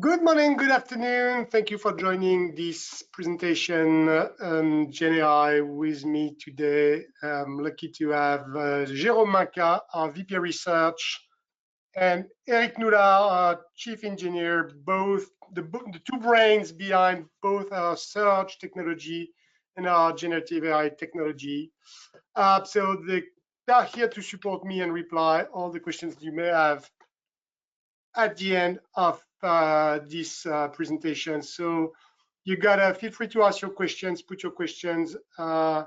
Good morning, good afternoon. Thank you for joining this presentation on GenAI with me today. I'm lucky to have Jérôme Minca, our VP Research, and Eric Noulard, our Chief Engineer, both the two brains behind both our search technology and our generative AI technology. So they are here to support me and reply all the questions you may have at the end of this presentation. So you gotta feel free to ask your questions, put your questions, and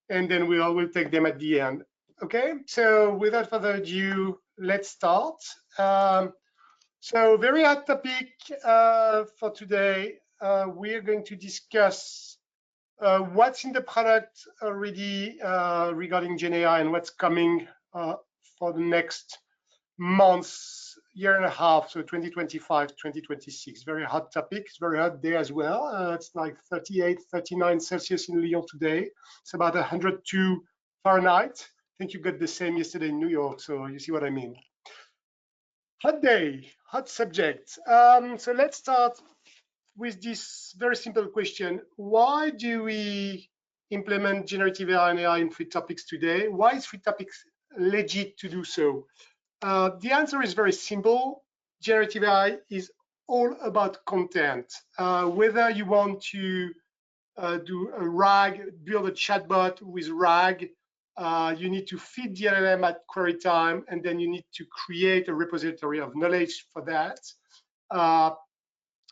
then we'll take them at the end. Okay, so without further ado, let's start. So very hot topic for today. We're going to discuss what's in the product already regarding GenAI and what's coming for the next months, year and a half, so 2025, 2026. Very hot topic. It's very hot day as well. It's like 38, 39 Celsius in Lyon today. It's about 102 Fahrenheit. I think you got the same yesterday in New York, so you see what I mean. Hot day, hot subject. So let's start with this very simple question. Why do we implement generative AI and AI in Free Topics today? Why is Free Topics legit to do so? The answer is very simple. Generative AI is all about content. Whether you want to do a RAG, build a chatbot with RAG, you need to feed the LLM at query time, and then you need to create a repository of knowledge for that.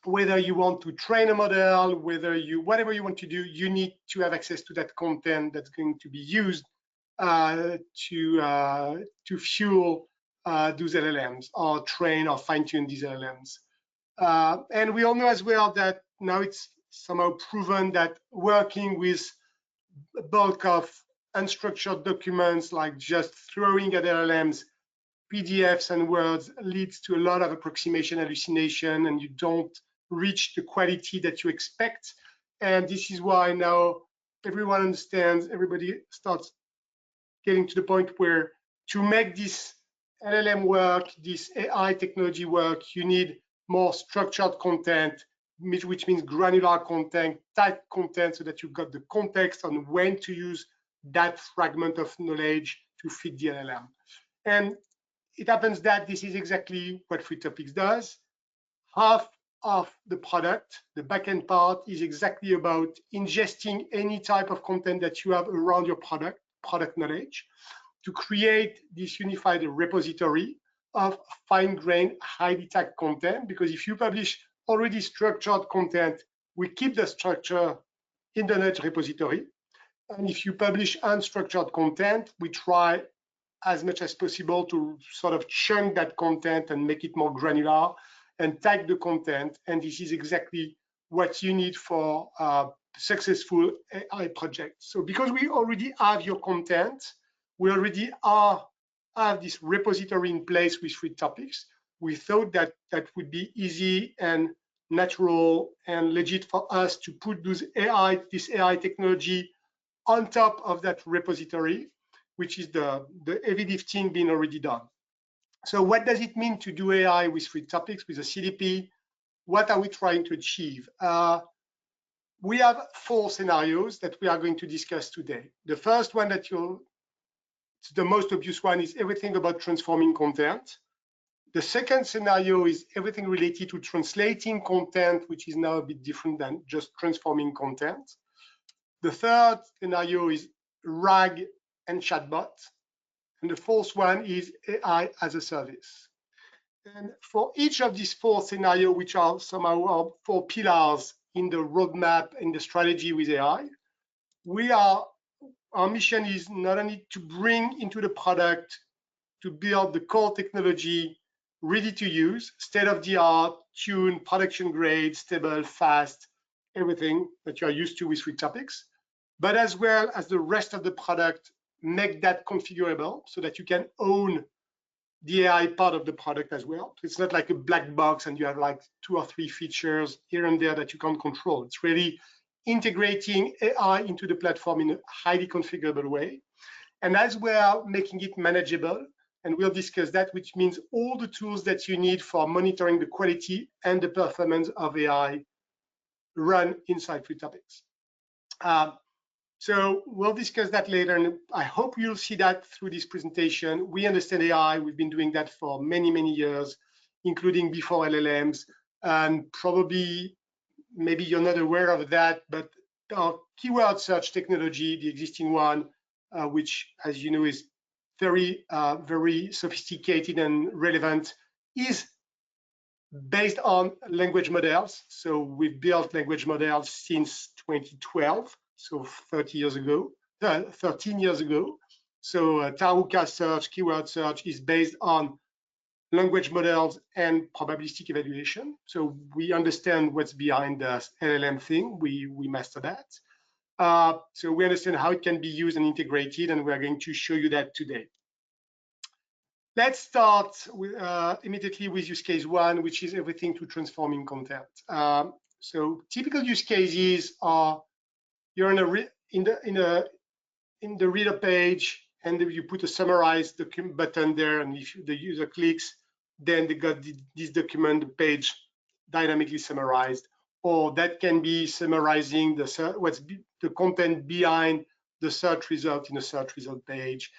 Whether you want to train a model, whatever you want to do, you need to have access to that content that's going to be used to fuel those LLMs or train or fine-tune these LLMs. And we all know as well that now it's somehow proven that working with a bulk of unstructured documents, like just throwing at LLMs PDFs and words, leads to a lot of approximation hallucination, and you don't reach the quality that you expect. And this is why now everyone understands, everybody starts getting to the point where to make this LLM work, this AI technology work, you need more structured content, which means granular content, tight content, so that you've got the context on when to use that fragment of knowledge to feed the LLM. And it happens that this is exactly what Free Topics does. Half of the product, the backend part, is exactly about ingesting any type of content that you have around your product knowledge, to create this unified repository of fine-grained, highly tagged content. Because if you publish already structured content, we keep the structure in the knowledge repository. And if you publish unstructured content, we try as much as possible to sort of chunk that content and make it more granular and tag the content. And this is exactly what you need for a successful AI project. So because we already have your content, we already have this repository in place with Free Topics, we thought that that would be easy and natural and legit for us to put this AI technology on top of that repository, which is the heavy lifting being already done. So what does it mean to do AI with Free Topics, with a CDP? What are we trying to achieve? We have 4 scenarios that we are going to discuss today. The first one the most obvious one is everything about transforming content. The second scenario is everything related to translating content, which is now a bit different than just transforming content. The third scenario is RAG and chatbot. And the fourth one is AI as a service. And for each of these 4 scenarios, which are somehow our 4 pillars in the roadmap, in the strategy with AI, our mission is not only to bring into the product, to build the core technology ready to use, state-of-the-art, tuned, production grade, stable, fast, everything that you are used to with Free Topics, but as well as the rest of the product, make that configurable so that you can own the AI part of the product as well. It's not like a black box and you have like 2 or 3 features here and there that you can't control. It's really integrating AI into the platform in a highly configurable way, and as well making it manageable and we'll discuss that, which means all the tools that you need for monitoring the quality and the performance of AI run inside FluidTopics. So we'll discuss that later, and I hope you'll see that through this presentation. We understand AI. We've been doing that for many, many years, including before LLMs, and probably maybe you're not aware of that, but our keyword search technology, the existing one, which, as you know, is very, very sophisticated and relevant, is based on language models. So we've built language models since 2012, so 13 years ago. So Taruka search, keyword search is based on language models and probabilistic evaluation. So we understand what's behind the LLM thing. We master that. So we understand how it can be used and integrated, and we're going to show you that today. Let's start with, immediately with use case one, which is everything to transforming content. So typical use cases are you're in the reader page, and you put a summarize document button there, and if the user clicks, then they got this document page dynamically summarized. Or that can be summarizing what's the content behind the search result in a search result page.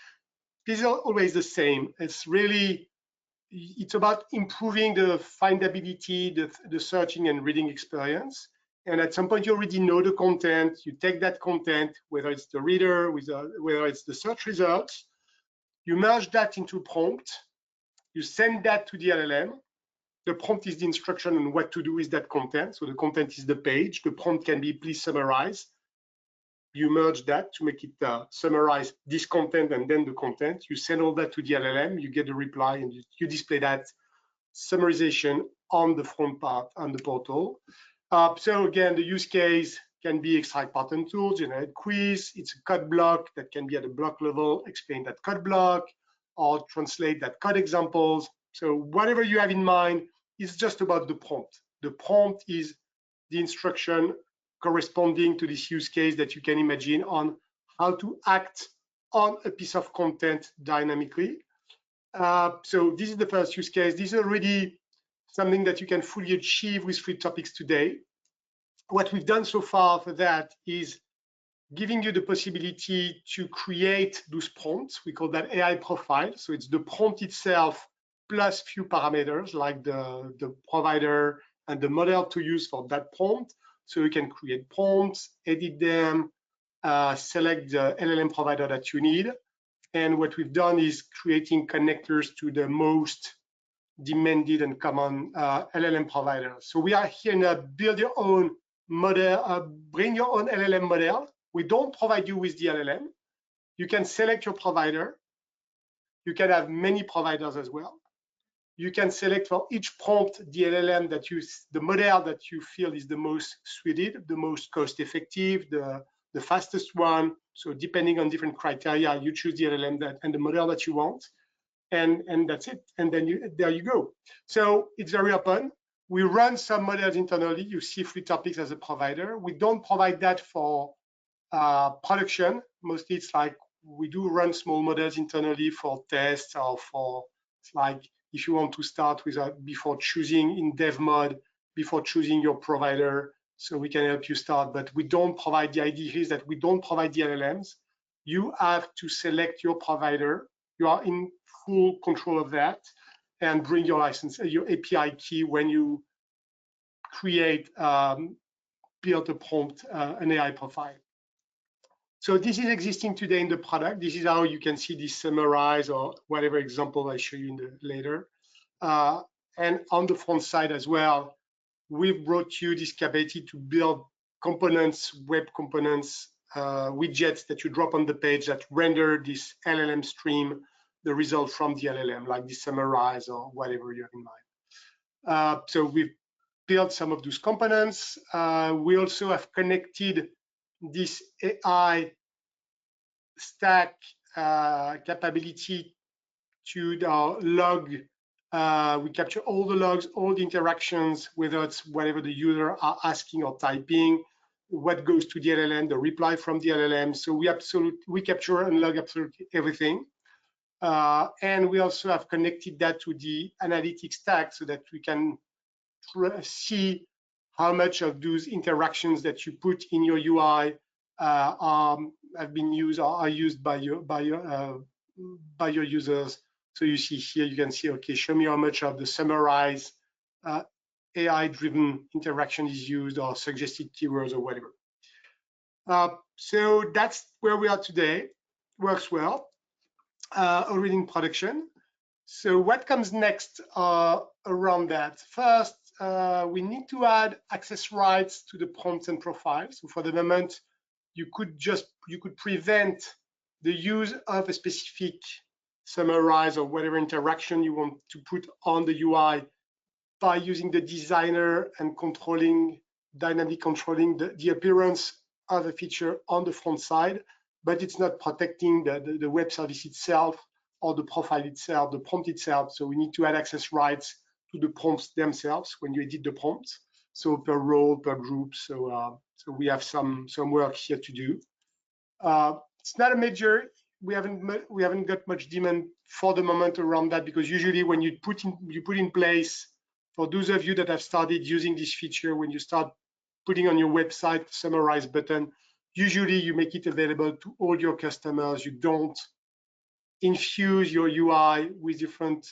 These are always the same. It's about improving the findability, the searching and reading experience. And at some point, you already know the content. You take that content, whether it's the reader, whether it's the search results, you merge that into prompt. You send that to the LLM. The prompt is the instruction on what to do with that content. So the content is the page. The prompt can be, please summarize. You merge that to make it summarize this content and then the content. You send all that to the LLM, you get a reply, and you display that summarization on the front part on the portal. So again, the use case can be extract pattern tool, generate quiz. It's a code block that can be at a block level, explain that code block, or translate that code examples. So whatever you have in mind is just about the prompt. The prompt is the instruction corresponding to this use case that you can imagine on how to act on a piece of content dynamically. So this is the first use case. This is already something that you can fully achieve with FluidTopics today. What we've done so far for that is giving you the possibility to create those prompts. We call that AI profile. So it's the prompt itself plus few parameters like the provider and the model to use for that prompt. So you can create prompts, edit them, select the LLM provider that you need. And what we've done is creating connectors to the most demanded and common LLM providers. So we are here now, build your own model, bring your own LLM model. We don't provide you with the LLM. You can select your provider. You can have many providers as well. You can select for each prompt the LLM the model that you feel is the most suited, the most cost-effective, the fastest one. So depending on different criteria, you choose the LLM and the model that you want, and that's it. And then there you go. So it's very open. We run some models internally. You see FluidTopics as a provider. We don't provide that for production. Mostly it's like we do run small models internally for tests or for like if you want to start with before choosing in dev mode, before choosing your provider, so we can help you start. But we don't provide, the idea is that we don't provide the LLMs. You have to select your provider. You are in full control of that, and bring your license, your API key when you create, build a prompt, an AI profile. So this is existing today in the product. This is how you can see this summarize or whatever example I show you later. And on the front side as well, we've brought you this capability to build components, web components, widgets that you drop on the page that render this LLM stream, the result from the LLM, like the summarize or whatever you have in mind. So we've built some of those components. We also have connected this AI stack capability to the log. We capture all the logs, all the interactions, whether it's whatever the user are asking or typing, what goes to the LLM, the reply from the LLM. So we capture and log absolutely everything. And we also have connected that to the analytics stack so that we can see how much of those interactions that you put in your UI have been used or are used by your users. So you see here, you can see, okay, show me how much of the summarize AI-driven interaction is used or suggested keywords or whatever. So that's where we are today. Works well, already in production. So what comes next around that? First, we need to add access rights to the prompts and profiles. So for the moment, you could prevent the use of a specific summarize or whatever interaction you want to put on the UI by using the designer and dynamic controlling the appearance of a feature on the front side, but it's not protecting the web service itself or the profile itself, the prompt itself. So we need to add access rights to the prompts themselves when you edit the prompts. So per role, per group. So we have some work here to do. It's not a major. We haven't got much demand for the moment around that, because usually when you put in place, for those of you that have started using this feature, when you start putting on your website summarize button, usually you make it available to all your customers. You don't infuse your UI with different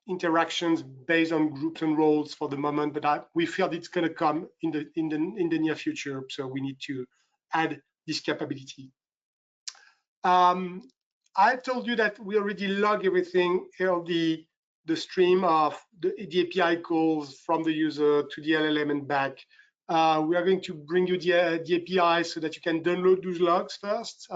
interactions based on groups and roles for the moment, but we feel it's going to come in the near future. So we need to add this capability. I told you that we already log everything, the stream of the API calls from the user to the LLM and back. We are going to bring you the API so that you can download those logs first.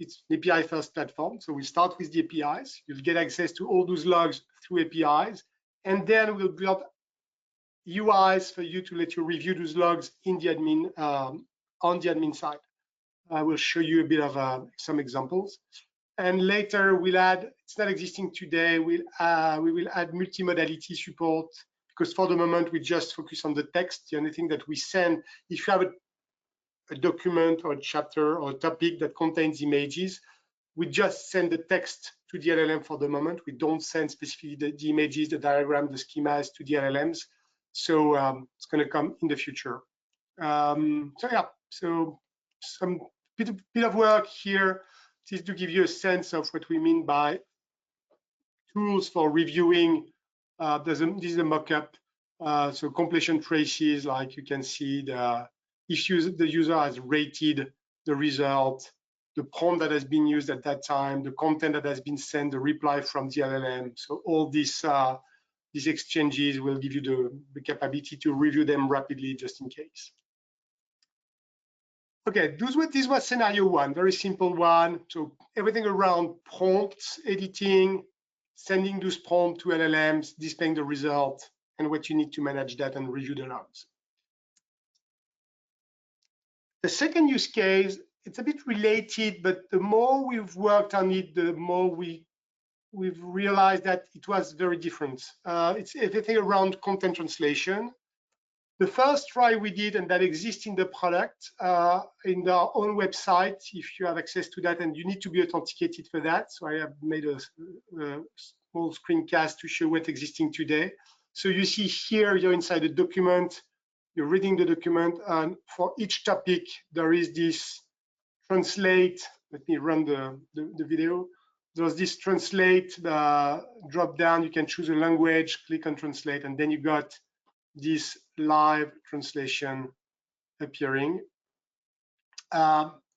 It's an API first platform. So we start with the APIs. You'll get access to all those logs through APIs. And then we'll build UIs for you to let you review those logs in the admin, on the admin side. I will show you a bit of some examples. And later we'll add, it's not existing today, we will add multimodality support, because for the moment we just focus on the text. The only thing that we send, if you have a document or a chapter or a topic that contains images, we just send the text to the LLM for the moment. We don't send specifically the images, the diagram, the schemas to the LLMs. So it's going to come in the future. So yeah, so some bit of work here just to give you a sense of what we mean by tools for reviewing. This is a mock-up. So completion traces, like you can see, the user has rated the result, the prompt that has been used at that time, the content that has been sent, the reply from the LLM. So all these exchanges will give you the capability to review them rapidly, just in case. Okay, this was scenario one, very simple one. So everything around prompts, editing, sending those prompts to LLMs, displaying the result, and what you need to manage that and review the logs. The second use case, it's a bit related, but the more we've worked on it, the more we've realized that it was very different. It's everything around content translation. The first try we did, and that exists in the product, in our own website, if you have access to that, and you need to be authenticated for that. So I have made a small screencast to show what's existing today. So you see here, you're inside the document, you're reading the document, and for each topic, there is this translate. Let me run the video. There's this translate drop down. You can choose a language, click on translate, and then you got this live translation appearing.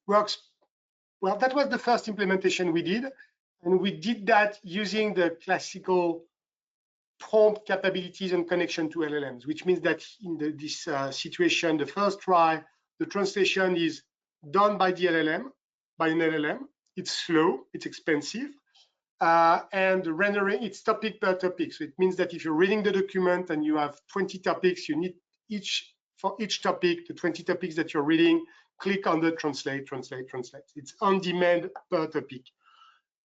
Works well. That was the first implementation we did, and we did that using the classical prompt capabilities and connection to LLMs, which means that in this situation, the first try, the translation is done by the LLM, by an LLM. It's slow, it's expensive, and the rendering, it's topic per topic. So it means that if you're reading the document and you have 20 topics, you need for each topic, the 20 topics that you're reading, click on the translate, translate, translate. It's on demand per topic.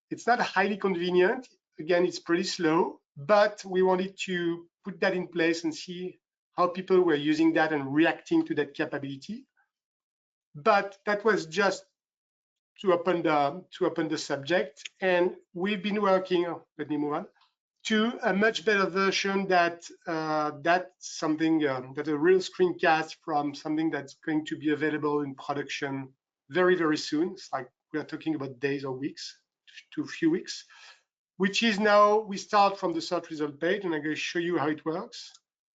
It's not highly convenient. Again, it's pretty slow, but we wanted to put that in place and see how people were using that and reacting to that capability. But that was just open the subject, and we've been working. Let me move on to a much better version that's something that a real screencast from something that's going to be available in production very, very soon. It's like we are talking about days or weeks to a few weeks, which is now we start from the search result page, and I'm going to show you how it works.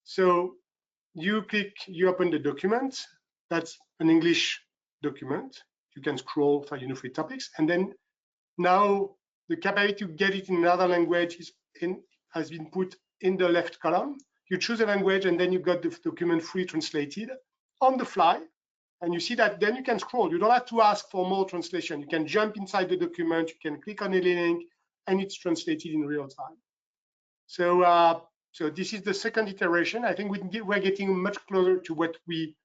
So you open the document. That's an English document. You can scroll for free topics, and then now the capability to get it in another language has been put in the left column. You choose a language, and then you got the document fully translated on the fly. And you see that then you can scroll. You don't have to ask for more translation. You can jump inside the document. You can click on any link, and it's translated in real time. So, so this is the second iteration. I think we're getting much closer to what we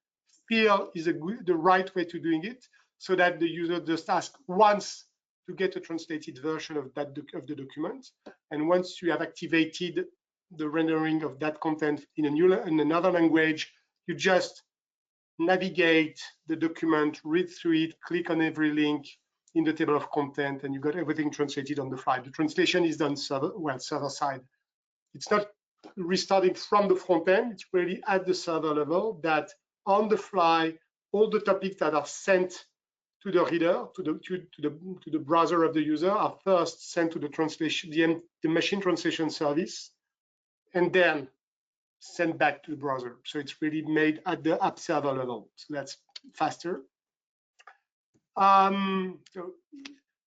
feel is the right way to doing it, so that the user just asks once to get a translated version of the document, and once you have activated the rendering of that content in another language, you just navigate the document, read through it, click on every link in the table of content, and you got everything translated on the fly. The translation is done server side. It's not restarting from the front end. It's really at the server level that on the fly, all the topics that are sent to the reader, to the browser of the user, are first sent to the translation, the machine translation service, and then sent back to the browser. So it's really made at the app server level. So that's faster.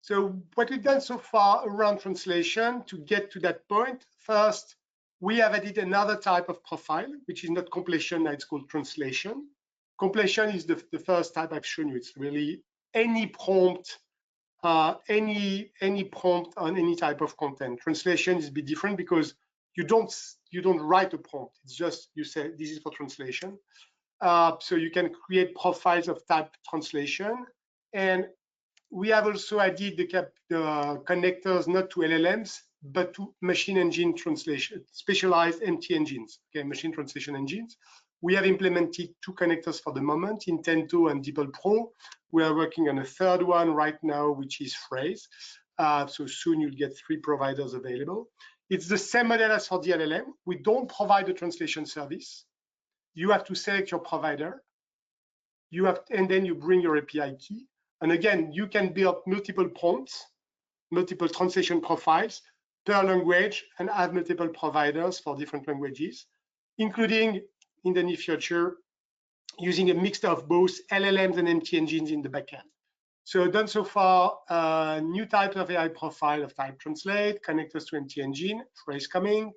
So what we've done so far around translation to get to that point, first, we have added another type of profile, which is not completion, it's called translation. Completion is the first type I've shown you. It's really any prompt, any prompt on any type of content. Translation is a bit different because you don't write a prompt. It's just you say this is for translation. So you can create profiles of type translation, and we have also added the connectors not to LLMs but to machine engine translation, specialized MT engines, okay, machine translation engines. We have implemented 2 connectors for the moment, Intento and DeepL Pro. We are working on a third one right now, which is Phrase. So soon you'll get 3 providers available. It's the same model as for the LLM. We don't provide a translation service. You have to select your provider. And then you bring your API key. And again, you can build multiple prompts, multiple translation profiles per language, and have multiple providers for different languages, including in the near future, using a mix of both LLMs and MT engines in the backend. So done so far, new type of AI profile of type translate, connectors to MT engine, Phrase coming,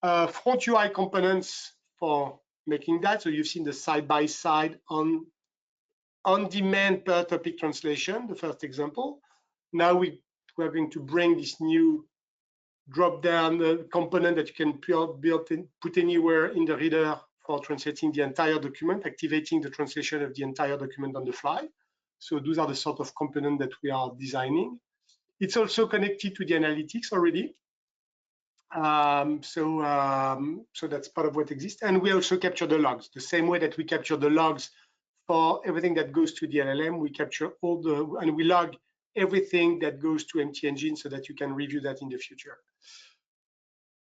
front UI components for making that. So you've seen the side-by-side on-demand per topic translation, the first example. Now we're going to bring this new drop-down component that you can put anywhere in the reader for translating the entire document, activating the translation of the entire document on the fly. So those are the sort of components that we are designing. It's also connected to the analytics already. So that's part of what exists. And we also capture the logs. The same way that we capture the logs for everything that goes to the LLM, we capture and we log everything that goes to MT Engine so that you can review that in the future.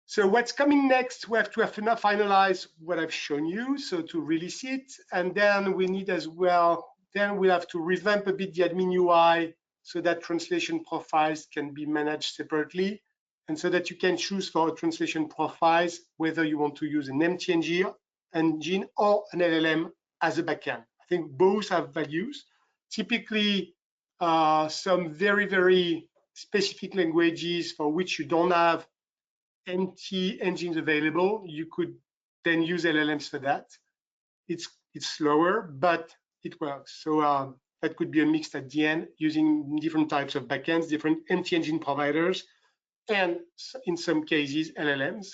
So what's coming next, we have to finalize what I've shown you, so to release it. And then we need as well, then we'll have to revamp a bit the admin UI so that translation profiles can be managed separately, and so that you can choose for translation profiles whether you want to use an MT engine or an LLM as a backend. I think both have values. Typically, some very, very specific languages for which you don't have MT engines available, you could then use LLMs for that. It's slower, but it works. So that could be a mix at the end, using different types of backends, different MT engine providers, and in some cases, LLMs.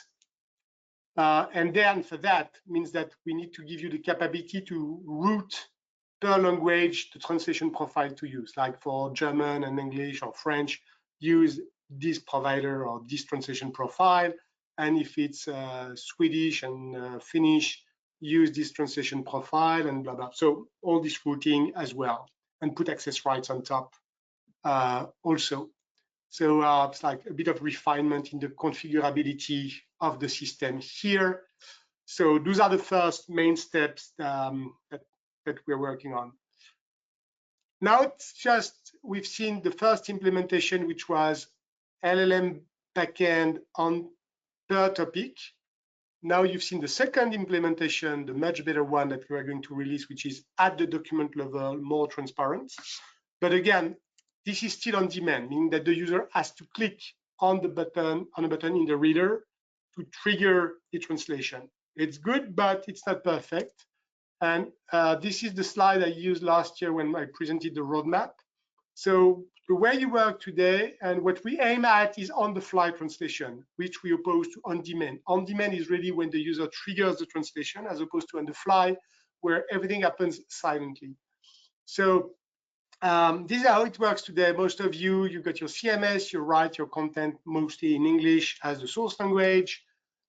And then for that means that we need to give you the capability to route per language the translation profile to use, like for German and English or French, use this provider or this translation profile. And if it's Swedish and Finnish, use this translation profile and blah, blah. So all this routing as well, and put access rights on top also. So it's like a bit of refinement in the configurability of the system here. So those are the first main steps that we're working on. Now it's just, we've seen the first implementation, which was LLM backend on per topic. Now you've seen the second implementation, the much better one that we are going to release, which is at the document level, more transparent. But again, this is still on demand, meaning that the user has to click on the button, in the reader to trigger the translation. It's good, but it's not perfect. And this is the slide I used last year when I presented the roadmap. So the way you work today and what we aim at is on-the-fly translation, which we oppose to on-demand. On-demand is really when the user triggers the translation, as opposed to on-the-fly, where everything happens silently. So this is how it works today. Most of you, you've got your CMS, you write your content mostly in English as the source language.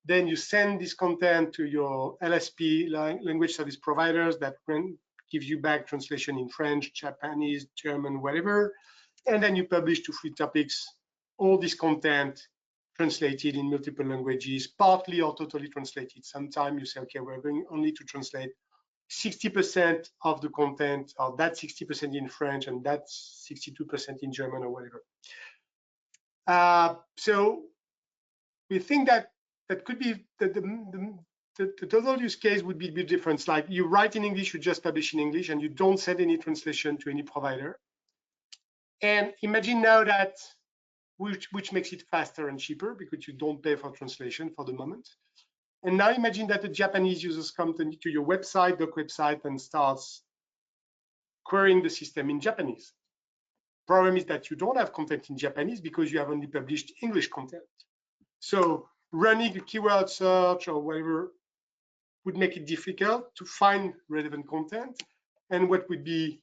Then you send this content to your LSP, language service providers, that give you back translation in French, Japanese, German, whatever. And then you publish to free topics all this content translated in multiple languages, partly or totally translated. Sometimes you say, okay, we're going only to translate 60% of the content, or that 60% in French and that's 62% in German or whatever. So we think that could be the total use case would be a bit different. Like you write in English, you just publish in English, and you don't send any translation to any provider. And imagine now that, which makes it faster and cheaper because you don't pay for translation for the moment. And now imagine that the Japanese users come to your website, doc website, and starts querying the system in Japanese. Problem is that you don't have content in Japanese because you have only published English content. So running a keyword search or whatever would make it difficult to find relevant content. And what would be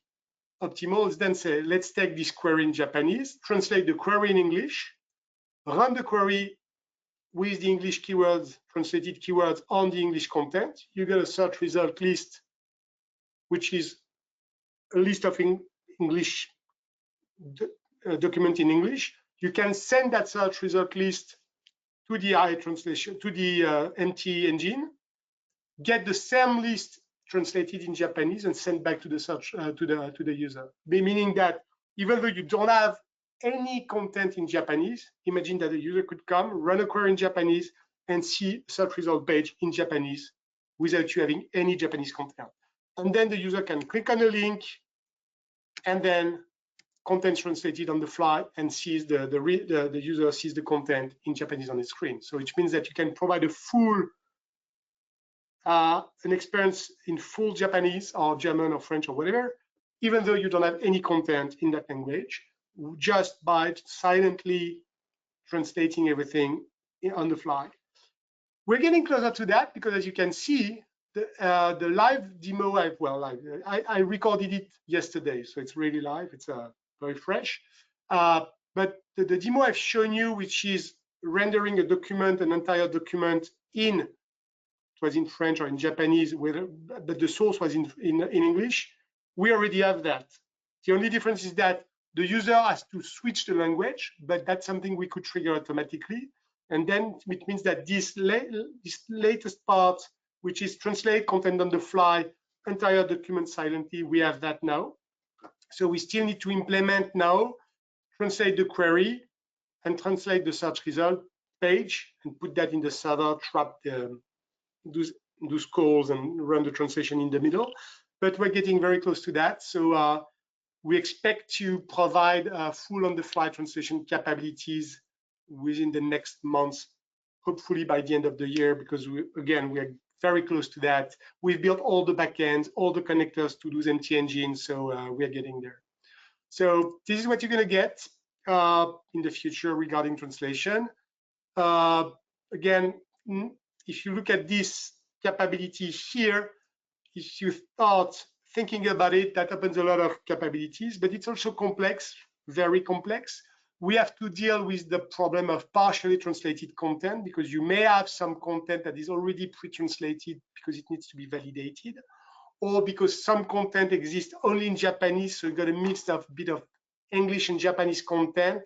optimal is then say, let's take this query in Japanese, translate the query in English, run the query with the English keywords, translated keywords on the English content. You get a search result list, which is a list of English document in English. You can send that search result list to the AI translation, to the MT engine, get the same list translated in Japanese and sent back to the search to the user. Meaning that even though you don't have any content in Japanese, imagine that the user could come, run a query in Japanese, and see a search result page in Japanese without you having any Japanese content. And then the user can click on the link, and then content translated on the fly, and sees the user sees the content in Japanese on the screen. So which means that you can provide a full an experience in full Japanese or German or French or whatever, even though you don't have any content in that language, just by silently translating everything on the fly. We're getting closer to that because, as you can see, the live demo, I recorded it yesterday, so it's really live. It's very fresh. But the demo I've shown you, which is rendering a document, an entire document it was in French or in Japanese, but the source was in English. We already have that. The only difference is that the user has to switch the language, but that's something we could trigger automatically. And then it means that this latest part, which is translate content on the fly, entire document silently, we have that now. So we still need to implement now, translate the query, and translate the search result page, and put that in the server, trap those calls, and run the translation in the middle. But we're getting very close to that. So we expect to provide full on-the-fly translation capabilities within the next months, hopefully by the end of the year, because we are very close to that. We've built all the backends, all the connectors to those MT engines, so we are getting there. So this is what you're going to get in the future regarding translation. Again, if you look at this capability here, if you start thinking about it, that opens a lot of capabilities, but it's also complex, very complex. We have to deal with the problem of partially translated content, because you may have some content that is already pre-translated because it needs to be validated, or because some content exists only in Japanese, so you got a mix of bit of English and Japanese content.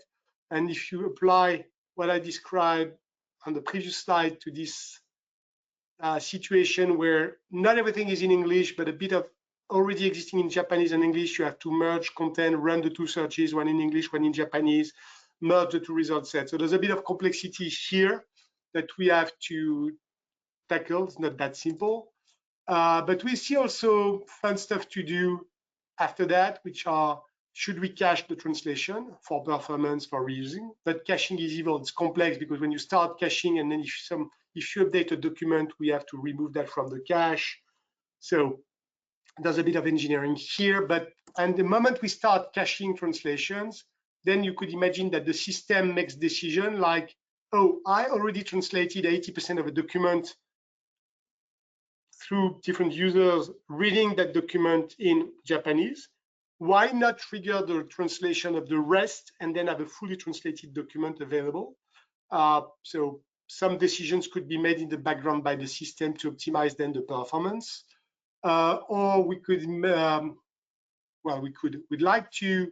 And if you apply what I described on the previous slide to this situation where not everything is in English, but a bit of already existing in Japanese and English, you have to merge content, run the two searches, one in English, one in Japanese, merge the two result sets. So there's a bit of complexity here that we have to tackle. It's not that simple. But we see also fun stuff to do after that, which are, should we cache the translation for performance, for reusing? But caching is evil, it's complex, because when you start caching and then if you update a document, we have to remove that from the cache. So there's a bit of engineering here, and the moment we start caching translations, then you could imagine that the system makes decision like, oh, I already translated 80% of a document through different users reading that document in Japanese. Why not trigger the translation of the rest and then have a fully translated document available? So some decisions could be made in the background by the system to optimize then the performance. Or we could, we'd like to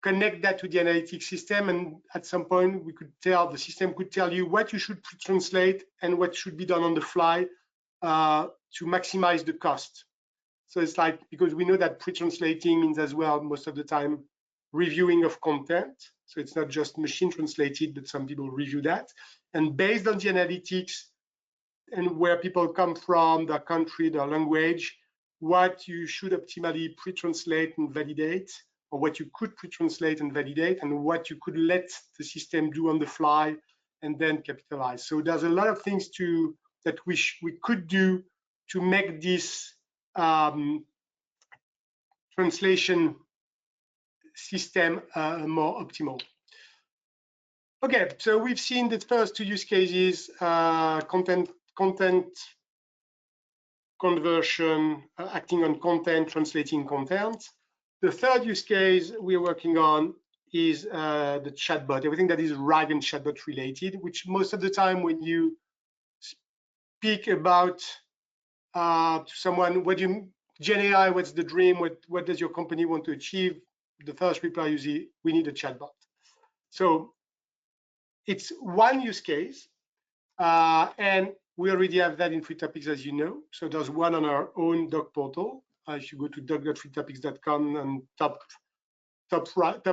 connect that to the analytics system, and at some point we could the system could tell you what you should translate and what should be done on the fly to maximize the cost. So it's like, because we know that pre-translating means as well, most of the time, reviewing of content. So it's not just machine translated, but some people review that. And based on the analytics and where people come from, their country, their language, what you should optimally pre-translate and validate, or what you could pre-translate and validate, and what you could let the system do on the fly and then capitalize. So there's a lot of things that we could do to make this translation system more optimal. Okay, so we've seen the first two use cases, content conversion, acting on content, translating content. The third use case we're working on is the chatbot, everything that is RAG and chatbot related, which most of the time when you speak about to someone, GenAI, what's the dream? What does your company want to achieve? The first reply usually, we need a chatbot. So it's one use case, and we already have that in Freetopics, as you know. So there's one on our own doc portal. If you go to doc.freetopics.com, and top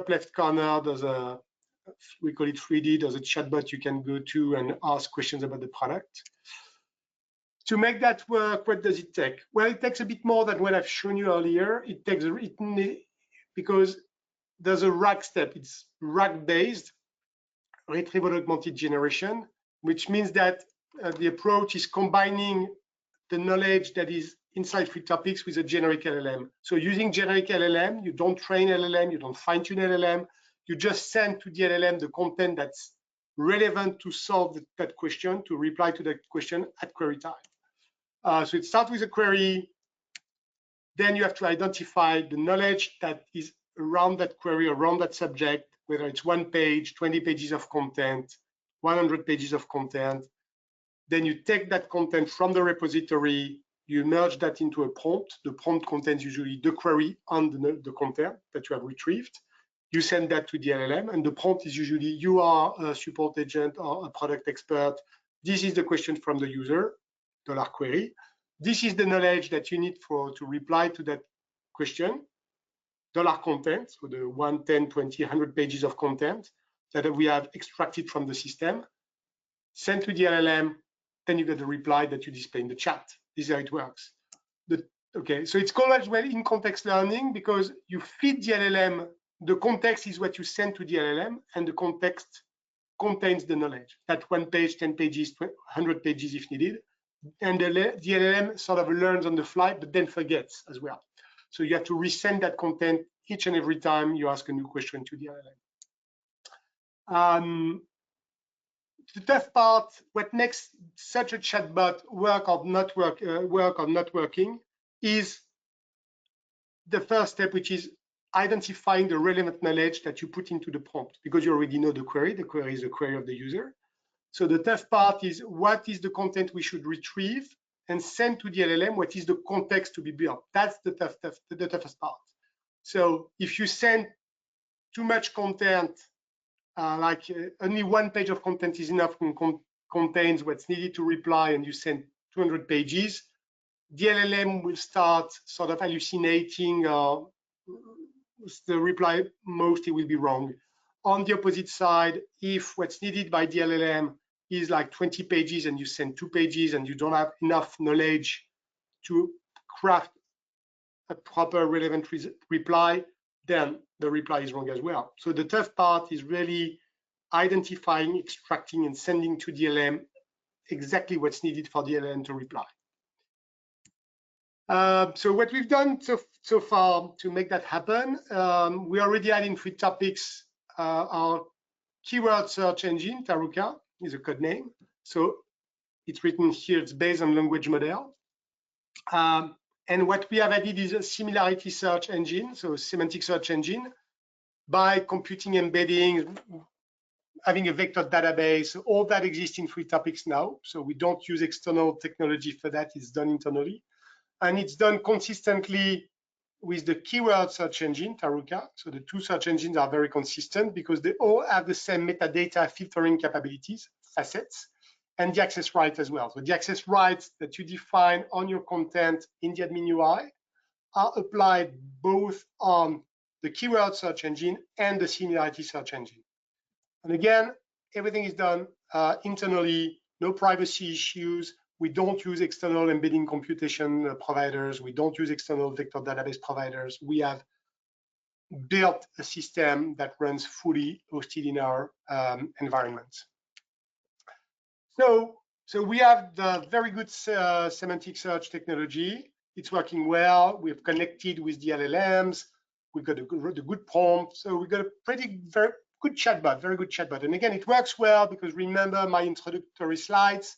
left corner, there's we call it 3D. There's a chatbot you can go to and ask questions about the product. To make that work, what does it take? Well, it takes a bit more than what I've shown you earlier. It takes because there's a RAG step. It's RAG-based, retrieval augmented generation, which means that the approach is combining the knowledge that is inside Freetopics with a generic LLM. So using generic LLM, you don't train LLM, you don't fine-tune LLM, you just send to the LLM the content that's relevant to solve that question, to reply to that question at query time. So it starts with a query, then you have to identify the knowledge that is around that query, around that subject, whether it's 1 page, 20 pages of content, 100 pages of content. Then you take that content from the repository, you merge that into a prompt. The prompt contains usually the query and the content that you have retrieved. You send that to the LLM, and the prompt is usually, you are a support agent or a product expert. This is the question from the user, $query. This is the knowledge that you need to reply to that question, $content, so the 1, 10, 20, 100 pages of content that we have extracted from the system, sent to the LLM, then you get the reply that you display in the chat. This is how it works. Okay, so it's called as well in context learning because you feed the LLM, the context is what you send to the LLM, and the context contains the knowledge. That 1 page, 10 pages, 100 pages if needed. And the LLM sort of learns on the fly, but then forgets as well. So you have to resend that content each and every time you ask a new question to the LLM. The tough part, what makes such a chatbot work or not working, is the first step, which is identifying the relevant knowledge that you put into the prompt, because you already know the query. The query is the query of the user. So the tough part is what is the content we should retrieve and send to the LLM, what is the context to be built. That's the toughest part. So if you send too much content, only one page of content is enough and contains what's needed to reply, and you send 200 pages, the LLM will start sort of hallucinating. The reply mostly will be wrong. On the opposite side, if what's needed by the LLM is like 20 pages and you send 2 pages and you don't have enough knowledge to craft a proper relevant reply, then the reply is wrong as well. So the tough part is really identifying, extracting, and sending to the LLM exactly what's needed for the LLM to reply. So what we've done so far to make that happen, we already had in FluidTopics our keyword search engine. Taruka is a code name. So it's written here, it's based on language model. And what we have added is a similarity search engine, so a semantic search engine, by computing embeddings, having a vector database. All that exists in FluidTopics now. So we don't use external technology for that, it's done internally. And it's done consistently with the keyword search engine, Taruka. So the two search engines are very consistent because they all have the same metadata filtering capabilities, facets, and the access rights as well. So the access rights that you define on your content in the admin UI are applied both on the keyword search engine and the similarity search engine. And again, everything is done internally, no privacy issues. We don't use external embedding computation providers. We don't use external vector database providers. We have built a system that runs fully hosted in our environment. So we have the very good semantic search technology. It's working well. We've connected with the LLMs. We've got the good prompt. So we've got a very good chatbot, very good chatbot. And again, it works well because remember my introductory slides.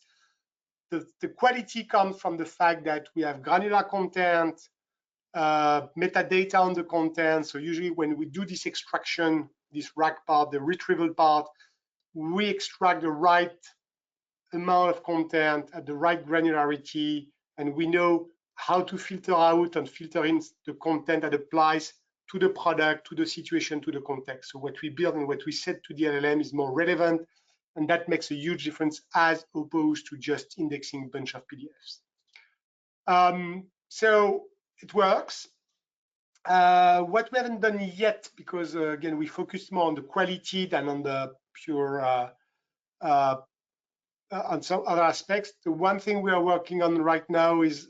The quality comes from the fact that we have granular content, metadata on the content. So usually when we do this extraction, this RAG part, the retrieval part, we extract the right amount of content at the right granularity, and we know how to filter out and filter in the content that applies to the product, to the situation, to the context. So what we build and what we set to the LLM is more relevant, and that makes a huge difference as opposed to just indexing a bunch of PDFs. So it works. What we haven't done yet, because again, we focused more on the quality than on the pure, on some other aspects. The one thing we are working on right now is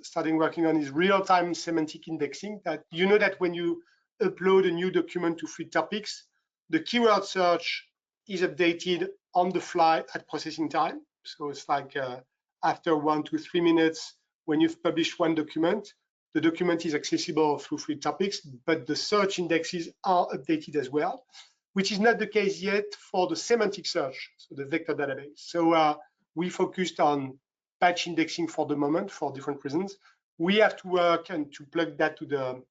real-time semantic indexing. That you know that when you upload a new document to FluidTopics, the keyword search is updated on the fly at processing time. So it's like after 1 to 3 minutes, when you've published one document, the document is accessible through FluidTopics, but the search indexes are updated as well, which is not the case yet for the semantic search, so the vector database. So we focused on batch indexing for the moment for different reasons. We have to work and to plug that to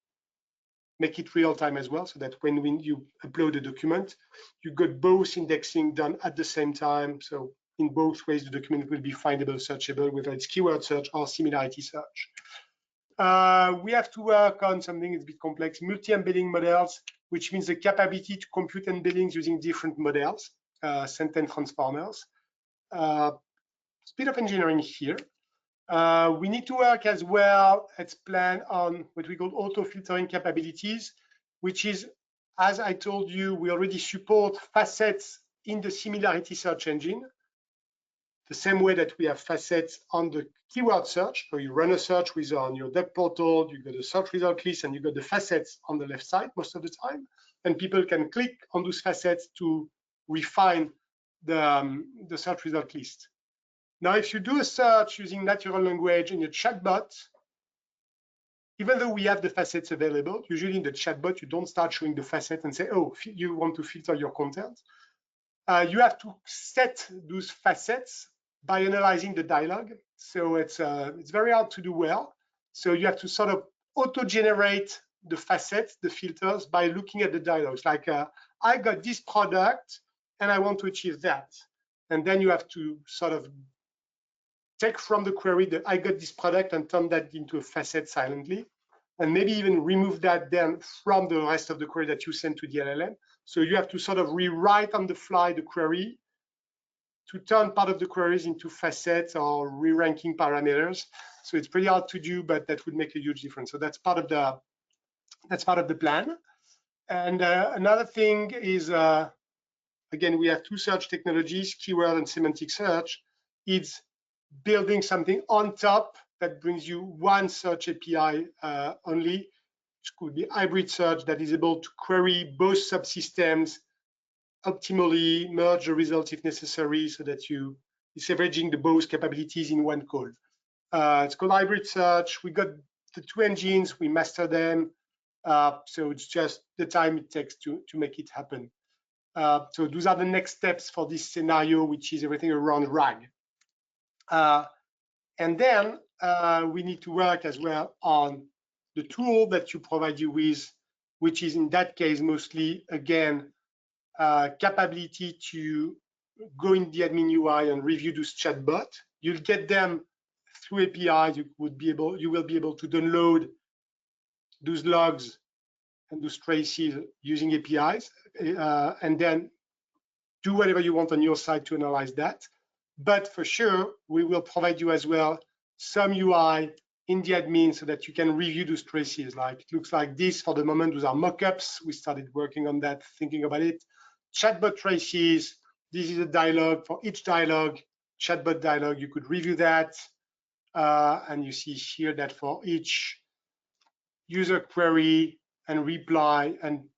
make it real time as well, so that when you upload a document, you got both indexing done at the same time. So in both ways, the document will be findable, searchable, whether it's keyword search or similarity search. We have to work on something that's a bit complex, multi-embedding models, which means the capability to compute embeddings using different models, sentence transformers. It's a bit of engineering here. We need to work as well as planned on what we call auto filtering capabilities, which is, as I told you, we already support facets in the similarity search engine, the same way that we have facets on the keyword search. So you run a search with on your dev portal, you got a search result list, and you got the facets on the left side most of the time. And people can click on those facets to refine the search result list. Now, if you do a search using natural language in your chatbot, even though we have the facets available, usually in the chatbot, you don't start showing the facet and say, oh, you want to filter your content. You have to set those facets by analyzing the dialogue. So it's very hard to do well. So you have to sort of auto-generate the facets, the filters, by looking at the dialogues. Like, I got this product and I want to achieve that. And then you have to sort of take from the query that I got this product and turn that into a facet silently, and maybe even remove that then from the rest of the query that you send to the LLM, So you have to sort of rewrite on the fly the query to turn part of the queries into facets or re-ranking parameters. So it's pretty hard to do, but that would make a huge difference. So that's part of the plan. And another thing is, again, we have two search technologies, keyword and semantic search. It's building something on top that brings you one search API only, which could be hybrid search that is able to query both subsystems optimally, merge the results if necessary, so that it's leveraging the both capabilities in one call. It's called hybrid search. We got the two engines, we master them. So it's just the time it takes to make it happen. So those are the next steps for this scenario, which is everything around RAG. And then we need to work as well on the tool that you provide you with, which is in that case mostly, again, capability to go in the admin UI and review those chatbot. You'll get them through APIs. You will be able to download those logs and those traces using APIs, and then do whatever you want on your side to analyze that. But for sure, we will provide you as well some UI in the admin so that you can review those traces. Like, it looks like this for the moment. Those are mockups. We started working on that, thinking about it. Chatbot traces. This is a dialogue. For each dialogue, chatbot dialogue, you could review that. And you see here that for each user query and reply and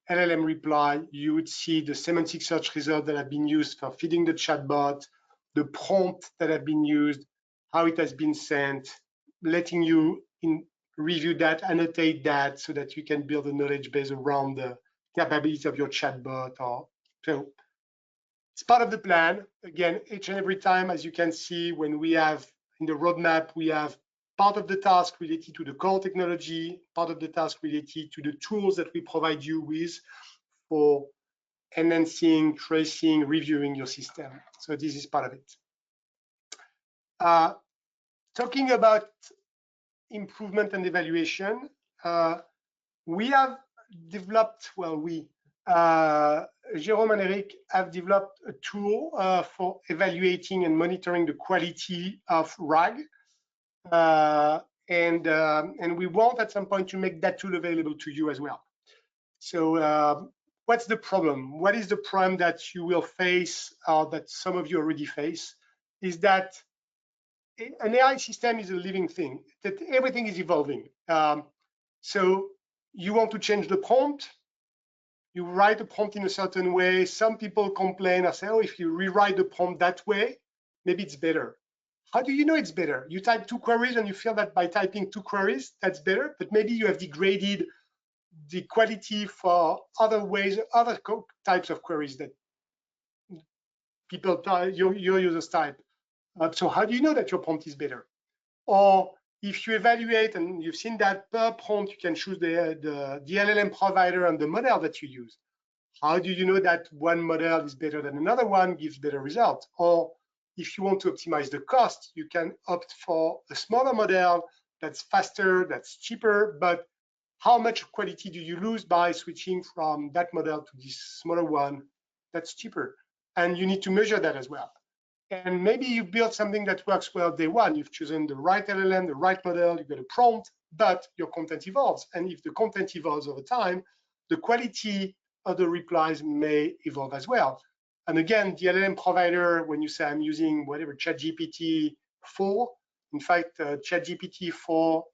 LLM reply, you would see the semantic search results that have been used for feeding the chatbot, the prompt that have been used, how it has been sent, letting you review that, annotate that, so that you can build a knowledge base around the capabilities of your chatbot. So it's part of the plan. Again, each and every time, as you can see, when we have in the roadmap, we have part of the task related to the core technology, part of the task related to the tools that we provide you with for enhancing, tracing, reviewing your system. So this is part of it. Talking about improvement and evaluation, we have developed, Jérôme and Eric have developed a tool for evaluating and monitoring the quality of RAG. And we want at some point to make that tool available to you as well. So what's the problem? What is the problem that you will face, or that some of you already face, is that an AI system is a living thing, that everything is evolving. So you want to change the prompt, you write the prompt in a certain way. Some people complain and say, oh, if you rewrite the prompt that way, maybe it's better. How do you know it's better? You type 2 queries and you feel that by typing 2 queries, that's better, but maybe you have degraded the quality for other ways, other types of queries that people, your users type. So how do you know that your prompt is better? Or if you evaluate, and you've seen that per prompt, you can choose the LLM provider and the model that you use. How do you know that one model is better than another one, gives better results? Or if you want to optimize the cost, you can opt for a smaller model that's faster, that's cheaper, but how much quality do you lose by switching from that model to this smaller one that's cheaper? And you need to measure that as well. And maybe you build something that works well day one. You've chosen the right LLM, the right model, you've got a prompt, but your content evolves. And if the content evolves over time, the quality of the replies may evolve as well. And again, the LLM provider, when you say I'm using whatever, ChatGPT 4, in fact, ChatGPT 4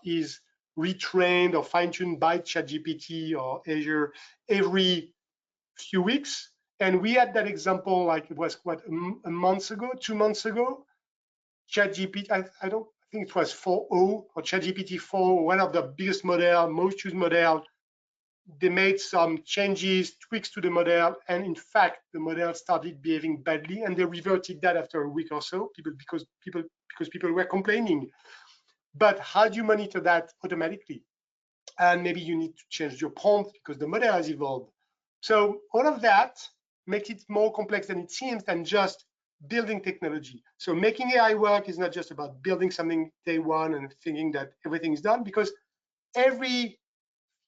is retrained or fine-tuned by ChatGPT or Azure every few weeks. And we had that example, like it was what, a month ago, 2 months ago. ChatGPT, I think it was 4.0 or ChatGPT 4, one of the biggest model, most used model. They made some changes, tweaks to the model, and in fact, the model started behaving badly, and they reverted that after a week or so, because people were complaining. But how do you monitor that automatically? And maybe you need to change your prompt because the model has evolved. So all of that makes it more complex than it seems than just building technology. So making AI work is not just about building something day one and thinking that everything is done, because every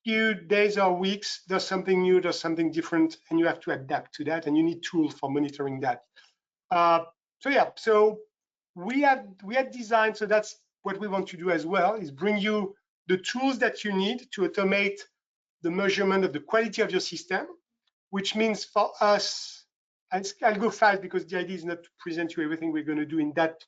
few days or weeks, there's something new, there's something different, and you have to adapt to that, and you need tools for monitoring that. So yeah, so we had designed, so that's what we want to do as well, is bring you the tools that you need to automate the measurement of the quality of your system, which means for us, I'll go fast because the idea is not to present you everything we're going to do in that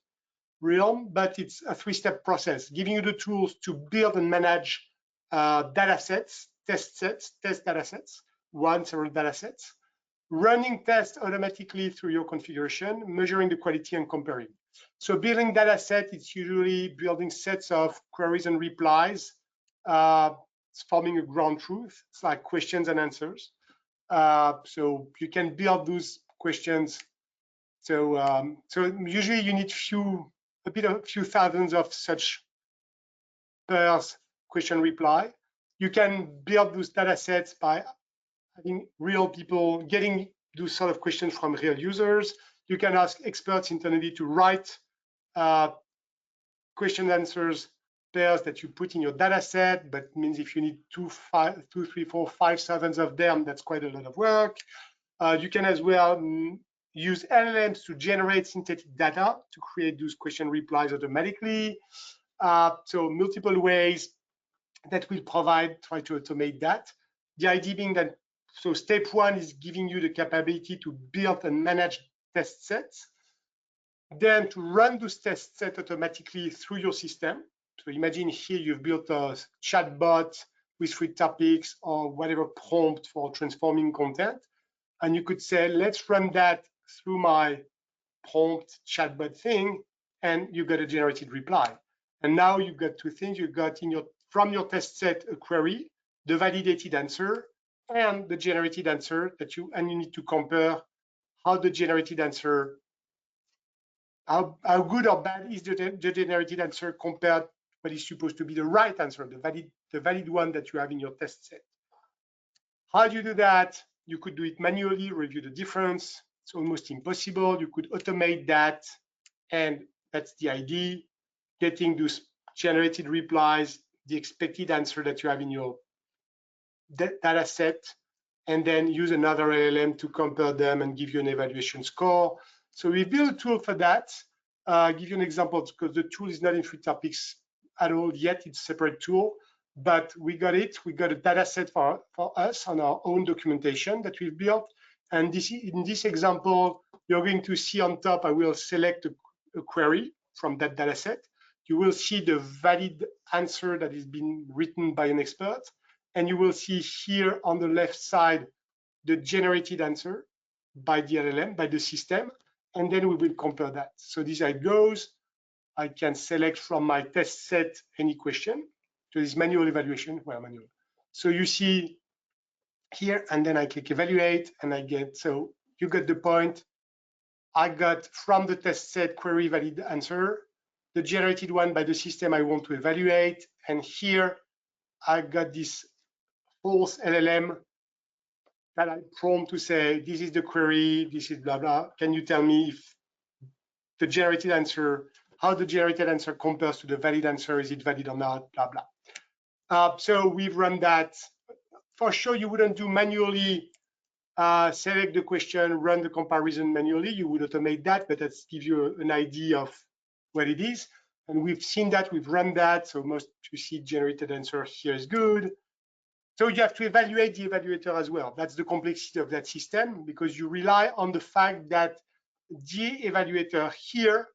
realm, but it's a three-step process, giving you the tools to build and manage data sets, test data sets, several data sets, running tests automatically through your configuration, measuring the quality and comparing. So building data set, it's usually building sets of queries and replies, it's forming a ground truth. It's like questions and answers. So you can build those questions. So usually you need a few thousands of such pairs question reply. You can build those data sets by having real people getting those sort of questions from real users. You can ask experts internally to write question answers pairs that you put in your data set, but it means if you need 2, 3, 4, 5,000 of them, that's quite a lot of work. You can as well use LLMs to generate synthetic data to create those question replies automatically. So multiple ways that will try to automate that. The idea being that, so step one is giving you the capability to build and manage test sets, then to run those test sets automatically through your system. So imagine here you've built a chatbot with 3 topics or whatever prompt for transforming content. And you could say, let's run that through my prompt chatbot thing, and you got a generated reply. And now you've got 2 things. You've got from your test set a query, the validated answer, and the generated answer you need to compare how the generated answer, how good or bad is the generated answer compared to what is supposed to be the right answer, the valid one that you have in your test set. How do you do that? You could do it manually, review the difference. It's almost impossible. You could automate that, and that's the idea, getting those generated replies, the expected answer that you have in your data set, and then use another LLM to compare them and give you an evaluation score. So we built a tool for that. Give you an example, because the tool is not in 3 topics at all yet, it's a separate tool, but we got it. We got a data set for us on our own documentation that we've built. And in this example, you're going to see on top, I will select a query from that data set. You will see the valid answer that is being written by an expert. And you will see here on the left side, the generated answer by the LLM, by the system. And then we will compare that. So this how it goes. I can select from my test set any question. So this manual evaluation, well, manual. So you see here, and then I click evaluate, and I get, so you got the point. I got from the test set query valid answer, the generated one by the system I want to evaluate. And here I got this false LLM that I prompt to say, this is the query, this is blah, blah. Can you tell me if the generated answer, how the generated answer compares to the valid answer, is it valid or not, blah, blah. So we've run that. For sure, you wouldn't do manually, select the question, run the comparison manually. You would automate that, but that gives you an idea of what it is. And we've seen that, we've run that. So most you see generated answer here is good. So you have to evaluate the evaluator as well. That's the complexity of that system, because you rely on the fact that the evaluator here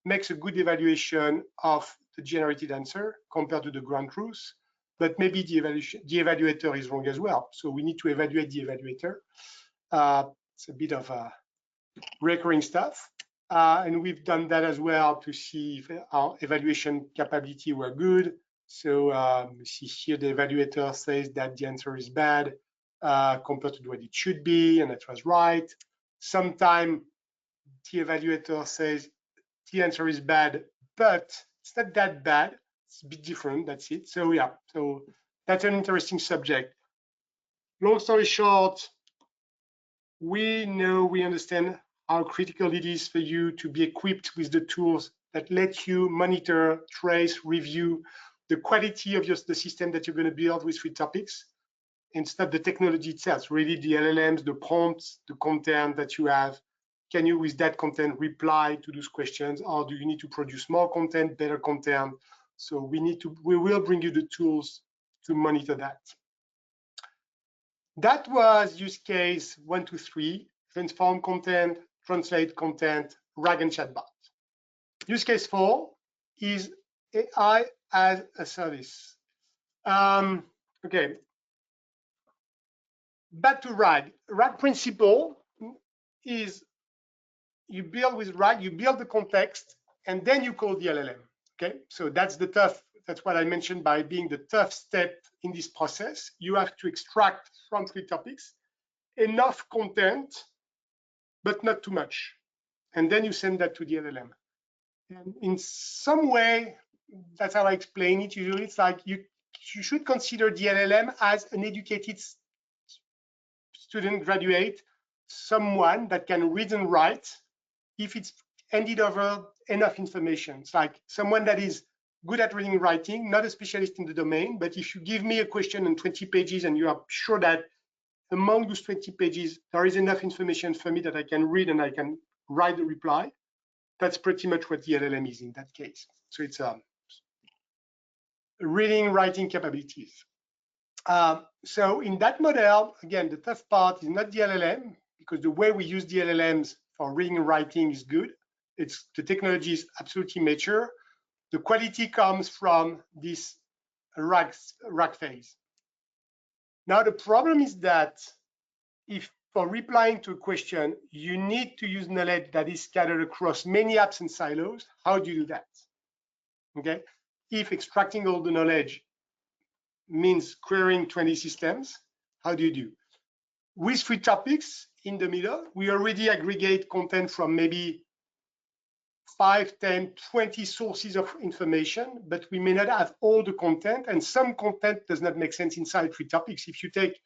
makes a good evaluation of the generated answer compared to the ground truth, but maybe the evaluator is wrong as well. So we need to evaluate the evaluator. It's a bit of recurring stuff. And we've done that as well to see if our evaluation capability were good. So see here, the evaluator says that the answer is bad compared to what it should be, and that was right. Sometimes the evaluator says the answer is bad, but it's not that bad. It's a bit different, that's it. So yeah, so that's an interesting subject. Long story short, we understand how critical it is for you to be equipped with the tools that let you monitor, trace, review the quality of the system that you're going to build with free topics. It's not the technology itself, really the LLMs, the prompts, the content that you have. Can you, with that content, reply to those questions, or do you need to produce more content, better content? So we will bring you the tools to monitor that. That was use case 1, 2, 3, transform content, translate content, RAG and chatbot. Use case 4 is AI as a service. Okay, back to RAG. RAG principle is you build with RAG, you build the context, and then you call the LLM. Okay, so that's what I mentioned by being the tough step in this process. You have to extract from free topics enough content, but not too much. And then you send that to the LLM. And in some way, that's how I explain it. Usually it's like you should consider the LLM as an educated student graduate, someone that can read and write if it's handed over enough information. It's like someone that is good at reading and writing, not a specialist in the domain, but if you give me a question in 20 pages and you are sure that among those 20 pages, there is enough information for me that I can read and I can write the reply, that's pretty much what the LLM is in that case. So it's reading, writing capabilities. So in that model, again, the tough part is not the LLM, because the way we use the LLMs for reading and writing is good. The technology is absolutely mature. The quality comes from this RAG phase. Now the problem is that if for replying to a question, you need to use knowledge that is scattered across many apps and silos, how do you do that? Okay, if extracting all the knowledge means querying 20 systems, how do you do? With free topics in the middle, we already aggregate content from maybe 5, 10, 20 sources of information, but we may not have all the content, and some content does not make sense inside free topics. If you take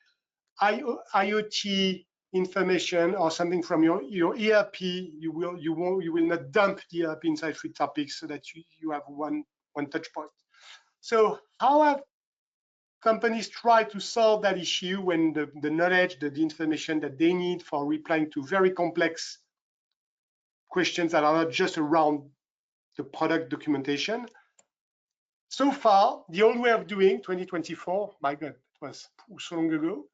IoT information or something from your ERP, you will not dump the ERP inside free topics so that you have one touch point. So how have companies tried to solve that issue when the knowledge, the information that they need for replying to very complex questions that are not just around the product documentation? So far, the old way of doing 2024, my God, it was so long ago,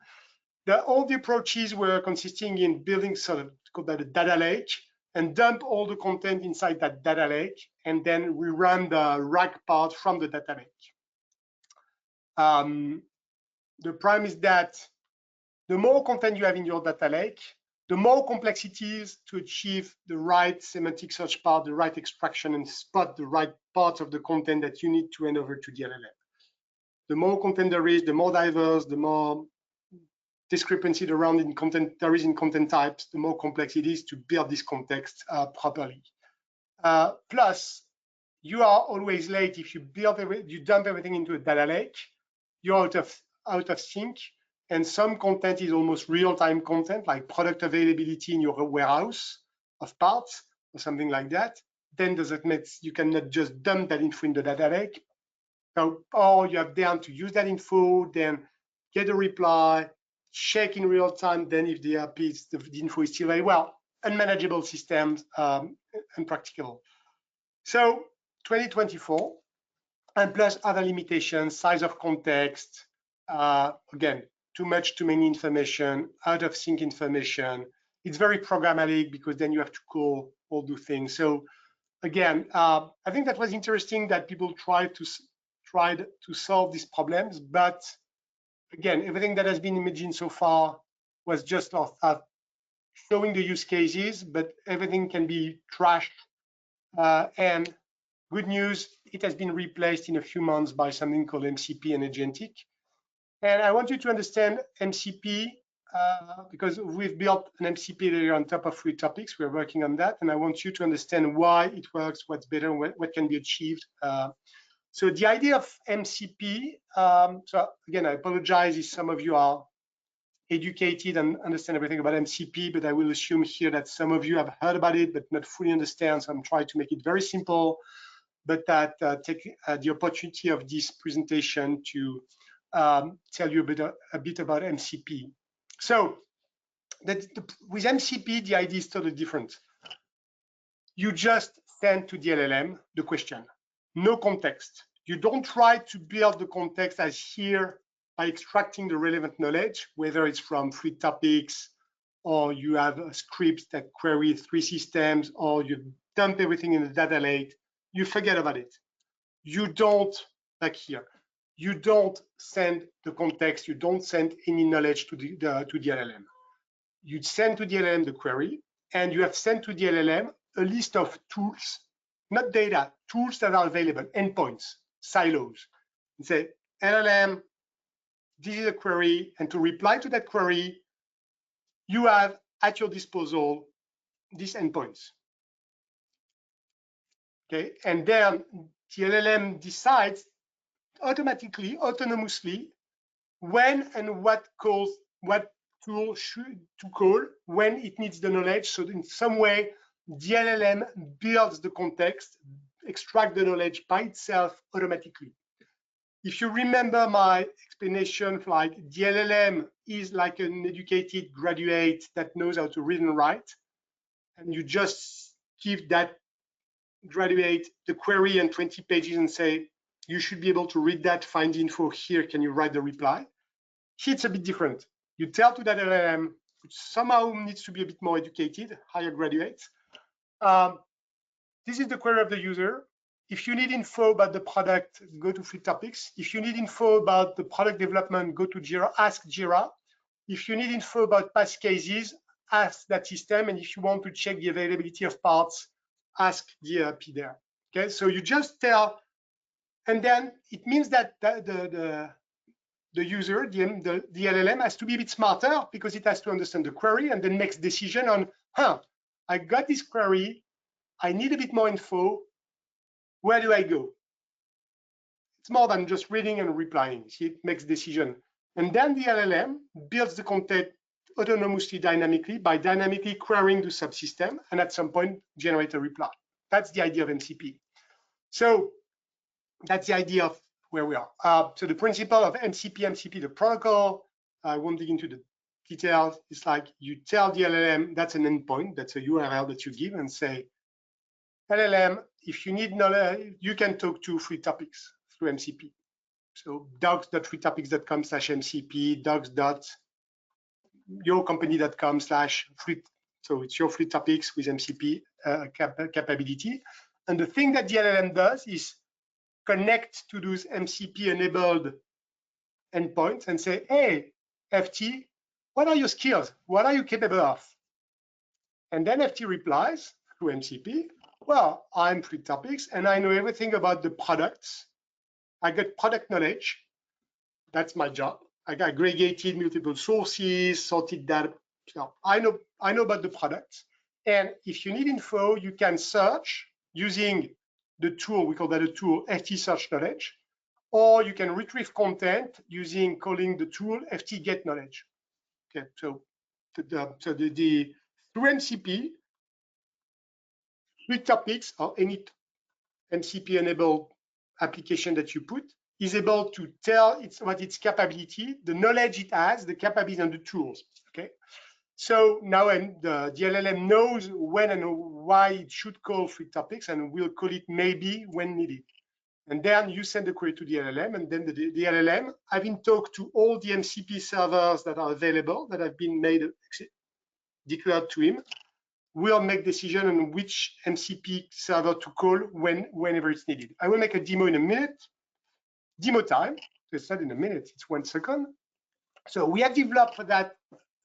all the approaches were consisting in building sort of called that a data lake and dump all the content inside that data lake, and then we run the RAG part from the data lake. The problem is that the more content you have in your data lake, the more complexity is to achieve the right semantic search part, the right extraction, and spot the right parts of the content that you need to hand over to the LLM. The more content there is, the more diverse, the more discrepancy around in content there is in content types, the more complex it is to build this context properly. Plus, you are always late if you dump everything into a data lake. You're out of sync, and some content is almost real-time content, like product availability in your warehouse of parts or something like that. Then does it mean you cannot just dump that info in the data lake? So, or you have then to use that info, then get a reply, check in real time, then if the info is still very well, unmanageable systems, impractical. So 2024, and plus other limitations, size of context, again, too many information, out of sync information. It's very programmatic because then you have to call all the things. So again, I think that was interesting that people tried to solve these problems, but again, everything that has been imagined so far was just showing the use cases, but everything can be trashed. And good news, it has been replaced in a few months by something called MCP and Agentic. And I want you to understand MCP because we've built an MCP layer on top of free topics. We're working on that. And I want you to understand why it works, what's better, what can be achieved. So the idea of MCP, so again, I apologize if some of you are educated and understand everything about MCP, but I will assume here that some of you have heard about it, but not fully understand. So I'm trying to make it very simple. but that take the opportunity of this presentation to tell you a bit about MCP. So with MCP, the idea is totally different. You just send to the LLM the question, no context. You don't try to build the context as here by extracting the relevant knowledge, whether it's from free topics, or you have scripts that query 3 systems, or you dump everything in the data lake. You forget about it. You don't, like here, you don't send the context, you don't send any knowledge to the LLM. You send to the LLM the query, and you have sent to the LLM a list of tools, not data, tools that are available, endpoints, silos. And say, LLM, this is a query, and to reply to that query, you have at your disposal these endpoints. Okay, and then the LLM decides automatically, autonomously, when and what tool to call when it needs the knowledge. So in some way, the LLM builds the context, extract the knowledge by itself automatically. If you remember my explanation, like the LLM is like an educated graduate that knows how to read and write, and you just give that graduate the query and 20 pages and say, you should be able to read that, find the info here, can you write the reply? Here it's a bit different. You tell to that LLM, which somehow needs to be a bit more educated, higher graduates. This is the query of the user. If you need info about the product, go to Free Topics. If you need info about the product development, go to Jira, ask Jira. If you need info about past cases, ask that system. And if you want to check the availability of parts, ask the ERP there. Okay, so you just tell, and then it means that the user, the LLM, has to be a bit smarter because it has to understand the query and then makes decision on, I got this query, I need a bit more info, where do I go? It's more than just reading and replying. It makes decision. And then the LLM builds the content autonomously, dynamically, by dynamically querying the subsystem, and at some point generate a reply. That's the idea of MCP. So that's the idea of where we are. So the principle of MCP, the protocol, I won't dig into the details. It's like you tell the LLM, that's an endpoint, that's a URL that you give and say, LLM, if you need knowledge, you can talk to Free Topics through MCP. So docs.freetopics.com/MCP, docs.yourcompany.com/free. So it's your Free Topics with MCP capability. And the thing that the LLM does is connect to those MCP-enabled endpoints and say, hey, FT, what are your skills? What are you capable of? And then FT replies through MCP, well, I'm Free Topics and I know everything about the products. I got product knowledge. That's my job. I aggregated multiple sources, sorted data. So I know about the products. And if you need info, you can search using the tool, we call that a tool, FT Search Knowledge, or you can retrieve content calling the tool FT Get Knowledge. Okay, so through MCP, Free Topics or any MCP-enabled application that you put is able to tell what its capability, the knowledge it has, the capabilities and the tools. Okay, so now the LLM knows when and why it should call Free Topics and will call it maybe when needed. And then you send the query to the LLM, and then the LLM, having talked to all the MCP servers that are available, that have been declared to him, will make decision on which MCP server to call whenever it's needed. I will make a demo in a minute. Demo time, it's not in a minute, it's 1 second. So we have developed for that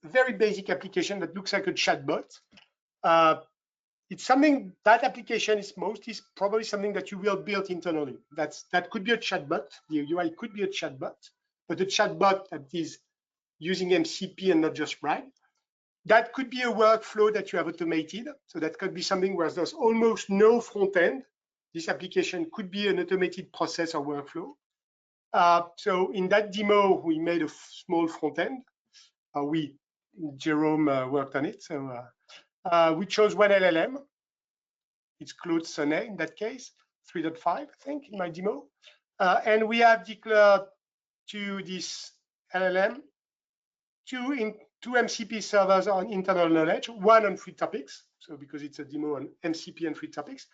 very basic application that looks like a chatbot. It's something, that application is probably something that you will build internally. That could be a chatbot, the UI could be a chatbot, but a chatbot that is using MCP and not just RAG. That could be a workflow that you have automated. So that could be something where there's almost no front end. This application could be an automated process or workflow. So in that demo, we made a small front end. Jerome worked on it. So we chose one LLM. It's Claude Sonnet in that case. 3.5, I think, in my demo. And we have declared to this LLM two MCP servers on internal knowledge, one on free topics, so because it's a demo on MCP and free topics,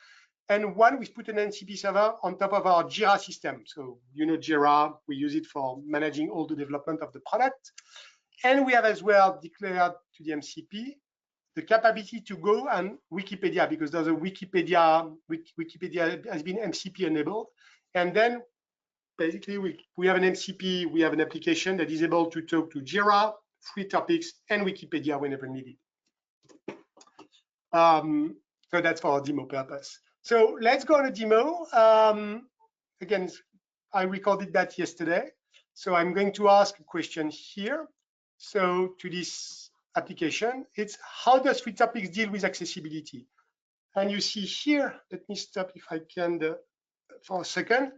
and one we put an MCP server on top of our Jira system. So you know Jira, we use it for managing all the development of the product. And we have as well declared to the MCP the capability to go on Wikipedia, because there's a Wikipedia has been MCP enabled. And then basically we have an MCP, we have an application that is able to talk to Jira, free topics, and Wikipedia whenever needed. So that's for our demo purpose. So let's go on a demo. Again, I recorded that yesterday. So I'm going to ask a question here. So to this application, it's how does free topics deal with accessibility? And you see here, let me stop if I can for a second.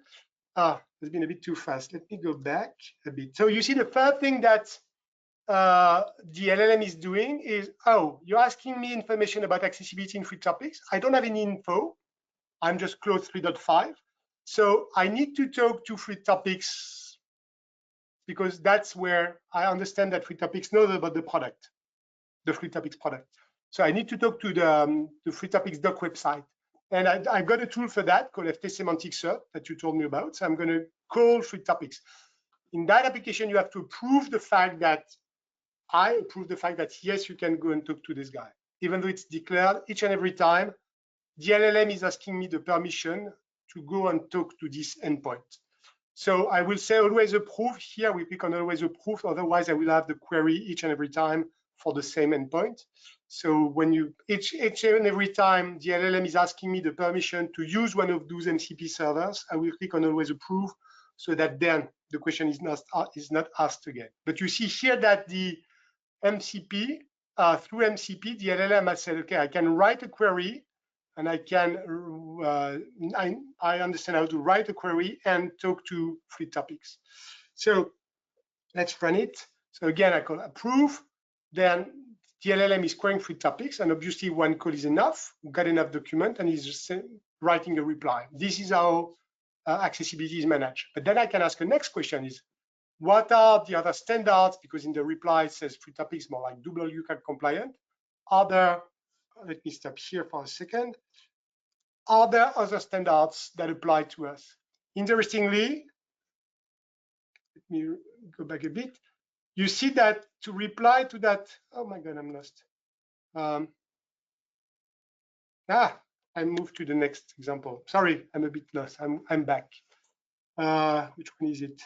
It's been a bit too fast. Let me go back a bit. So you see the first thing that the LLM is doing is, oh, you're asking me information about accessibility in free topics. I don't have any info. I'm just close 3.5. So I need to talk to free topics because that's where I understand that free topics knows about the product, the free topics product. So I need to talk to the free topics doc website. And I got a tool for that called FT Semantic Search that you told me about. So I'm going to call free topics. In that application, you have to approve the fact that I approve the fact that, yes, you can go and talk to this guy. Even though it's declared each and every time, the LLM is asking me the permission to go and talk to this endpoint. So I will say always approve. Here we click on always approve. Otherwise, I will have the query each and every time for the same endpoint. So when you each and every time the LLM is asking me the permission to use one of those MCP servers, I will click on always approve, so that then the question is not asked again. But you see here that the MCP, through MCP, the LLM has said, okay, I can write a query, and I can, I understand how to write a query and talk to free topics. So let's run it. So again, I call approve. Then the LLM is querying free topics, and obviously one call is enough. We've got enough document, and he's just writing a reply. This is how accessibility is managed. But then I can ask the next question is, what are the other standards? Because in the reply it says free topics more like WCAG compliant. Are there, let me stop here for a second. Are there other standards that apply to us? Interestingly, let me go back a bit. You see that to reply to that, oh my God, I'm lost. I moved to the next example. Sorry, I'm a bit lost. I'm back. Which one is it?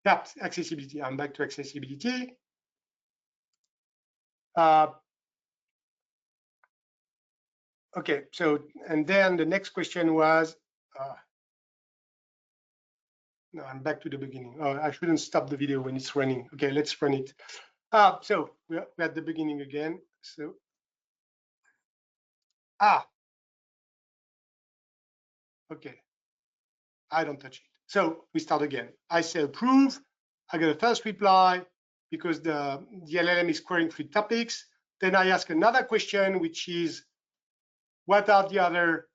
Yeah, accessibility. I'm back to accessibility. Okay, so, and then the next question was, no, I'm back to the beginning. Oh, I shouldn't stop the video when it's running. Okay, let's run it. So we're at the beginning again. So, okay, I don't touch it. So we start again. I say approve. I get a first reply because the LLM is querying free topics. Then I ask another question, which is, what are the other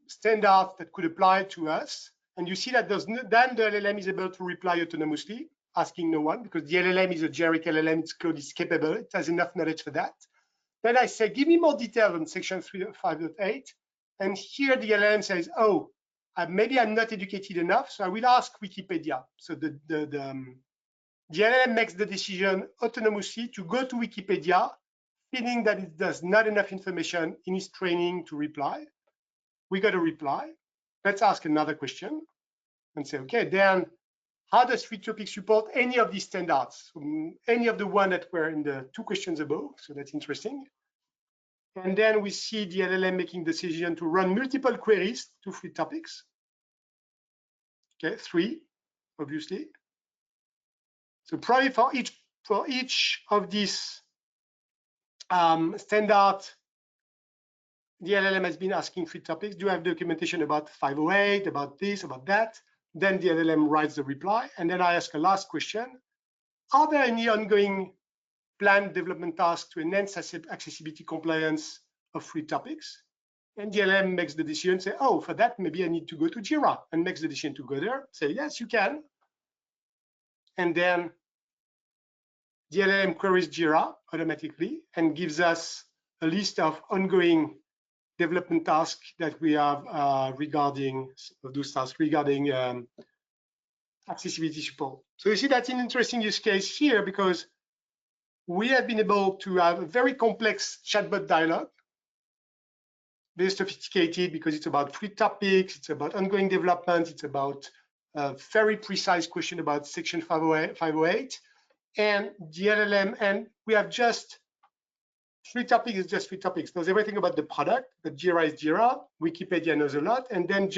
standards that could apply to us? And you see that then the LLM is able to reply autonomously, asking no one, because the LLM is a generic LLM, it's code is capable, it has enough knowledge for that. Then I say, give me more detail on section 5.8. And here the LLM says, oh, maybe I'm not educated enough, so I will ask Wikipedia. So the LLM makes the decision autonomously to go to Wikipedia, feeling that it does not enough information in its training to reply. We got a reply. Let's ask another question and say, okay, then how does free topics support any of these standards? Any of the one that were in the 2 questions above, so that's interesting. And then we see the LLM making decision to run multiple queries to free topics. Okay, 3, obviously. So probably for each of these standard, the LLM has been asking free topics. Do you have documentation about 508, about this, about that? Then the LLM writes the reply. And then I ask a last question. Are there any ongoing planned development tasks to enhance accessibility compliance of free topics. And the LLM makes the decision, say, oh, for that, maybe I need to go to Jira, and makes the decision to go there, say, yes, you can. And then the LLM queries Jira automatically and gives us a list of ongoing development tasks that we have regarding accessibility support. So you see that's an interesting use case here, because we have been able to have a very complex chatbot dialogue, very sophisticated, because it's about free topics, it's about ongoing development, it's about a very precise question about section 508, and the LLM, and we have just free topics is just free topics. Knows everything about the product. The Jira is Jira. Wikipedia knows a lot. And then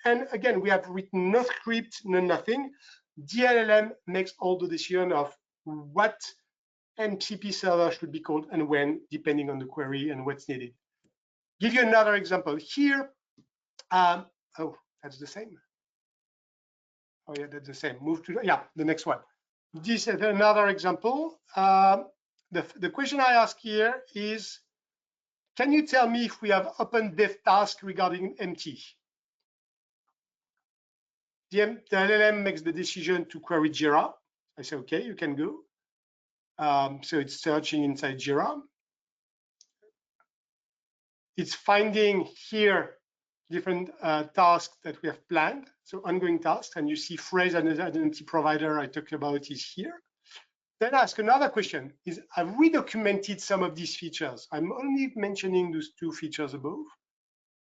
and again, we have written no script, no nothing. The LLM makes all the decision of what MCP server should be called and when, depending on the query and what's needed. Give you another example here. Oh, that's the same. Oh yeah, that's the same. Move to the next one. This is another example. The question I ask here is, can you tell me if we have open dev task regarding MT? The LLM makes the decision to query Jira. I say, okay, you can go. So it's searching inside Jira. It's finding here different tasks that we have planned, so ongoing tasks, and you see phrase and identity provider I talked about is here. Then ask another question, is have we documented some of these features? I'm only mentioning those two features above.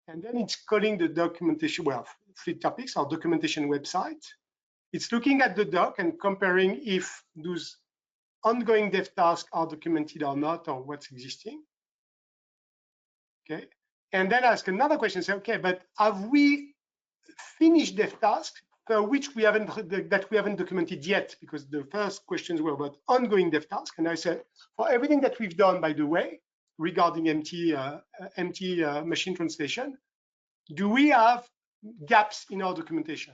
And then it's calling the documentation, well, free topics, our documentation website. It's looking at the doc and comparing if those ongoing dev tasks are documented or not, or what's existing. Okay. And then ask another question, say, okay, but have we finished dev tasks for which we haven't documented yet? Because the first questions were about ongoing dev tasks, and I said, for everything that we've done, by the way, regarding MT machine translation, do we have gaps in our documentation?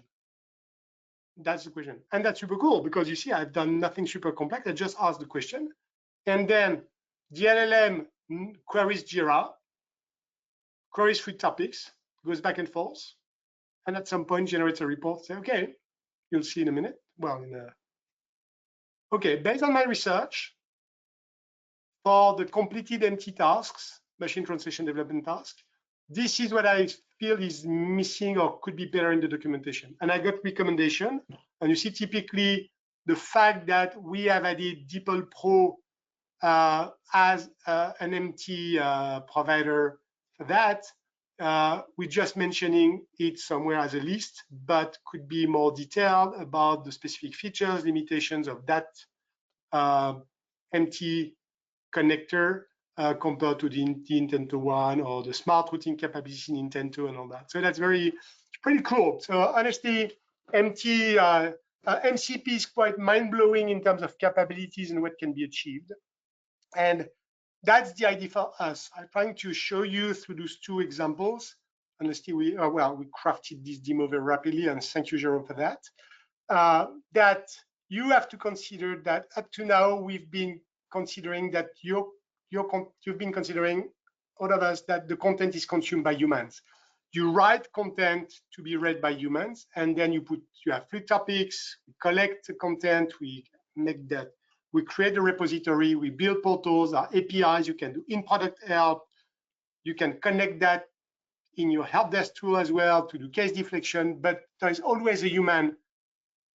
That's the question, and that's super cool, because you see, I've done nothing super complex. I just asked the question, and then the LLM queries Jira, queries free topics, goes back and forth, and at some point generates a report. Say, okay, you'll see in a minute. Well, okay, based on my research, for the completed MT tasks, machine translation development task, this is what I feel is missing or could be better in the documentation. And I got recommendation. And you see, typically, the fact that we have added DeepL Pro as an MT provider for that, we're just mentioning it somewhere as a list, but could be more detailed about the specific features, limitations of that MT connector compared to the Intento one, or the smart routing capabilities in Intento and all that. So that's pretty cool. So honestly, MCP is quite mind-blowing in terms of capabilities and what can be achieved. And that's the idea for us. I'm trying to show you through those two examples. Honestly, we crafted this demo very rapidly, and thank you, Jerome, for that. That you have to consider that up to now, we've been considering that you've been considering, all of us, that the content is consumed by humans. You write content to be read by humans, and then you have free topics, we collect the content, we make that. We create a repository, we build portals, our APIs, you can do in-product help, you can connect that in your help desk tool as well to do case deflection, but there's always a human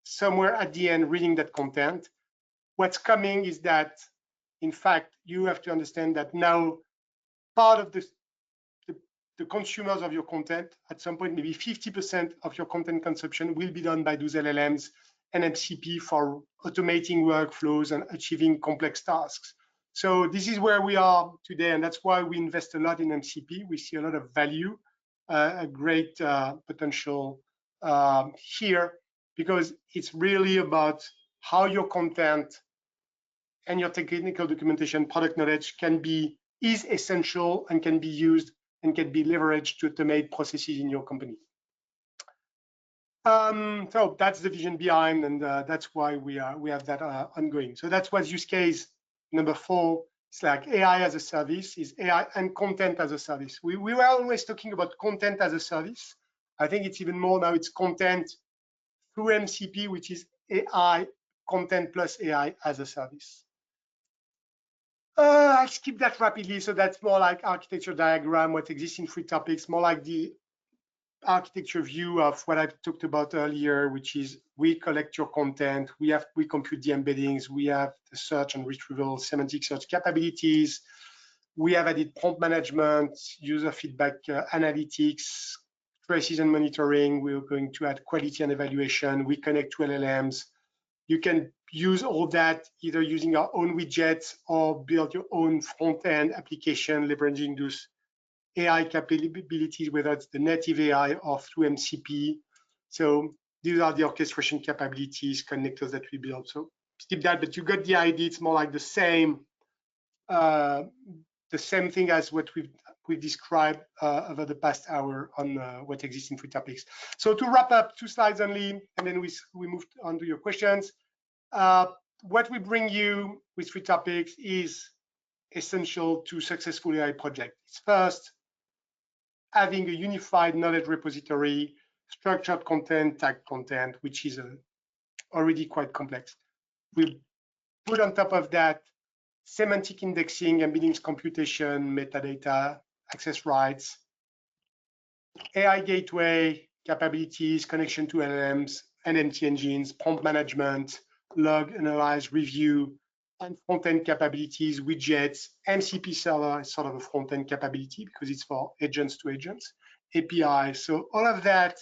somewhere at the end reading that content. What's coming is that, in fact, you have to understand that now part of the consumers of your content, at some point, maybe 50% of your content consumption will be done by those LLMs and MCP for automating workflows and achieving complex tasks. So this is where we are today, and that's why we invest a lot in MCP. We see a lot of value, a great potential here, because it's really about how your content and your technical documentation, product knowledge is essential and can be used and can be leveraged to automate processes in your company. So that's the vision behind, and that's why we have that ongoing. So that's what use case number 4 It's like AI as a service is AI and content as a service. We were always talking about content as a service. I think it's even more now, it's content through MCP, which is AI, content plus AI as a service. I skip that rapidly. So that's more like architecture diagram, what exists in 3 topics, more like the architecture view of what I talked about earlier, which is we collect your content, we compute the embeddings, we have the search and retrieval, semantic search capabilities, we have added prompt management, user feedback analytics, traces and monitoring. We're going to add quality and evaluation. We connect to LLMs. You can use all that either using our own widgets or build your own front-end application leveraging those AI capabilities, whether it's the native AI or through MCP. So these are the orchestration capabilities, connectors that we build. So skip that, but you got the idea. It's more like the same thing as what we've described over the past hour on what exists in 3 topics. So to wrap up, 2 slides only, and then we move on to your questions. What we bring you with 3 topics is essential to successful AI project. It's first, having a unified knowledge repository, structured content, tagged content, which is already quite complex. We put on top of that semantic indexing, embeddings computation, metadata, access rights, AI gateway capabilities, connection to LLMs, NMT engines, prompt management, log, analyze, review, and front-end capabilities, widgets. MCP server is sort of a front-end capability because it's for agents to agents, API. So all of that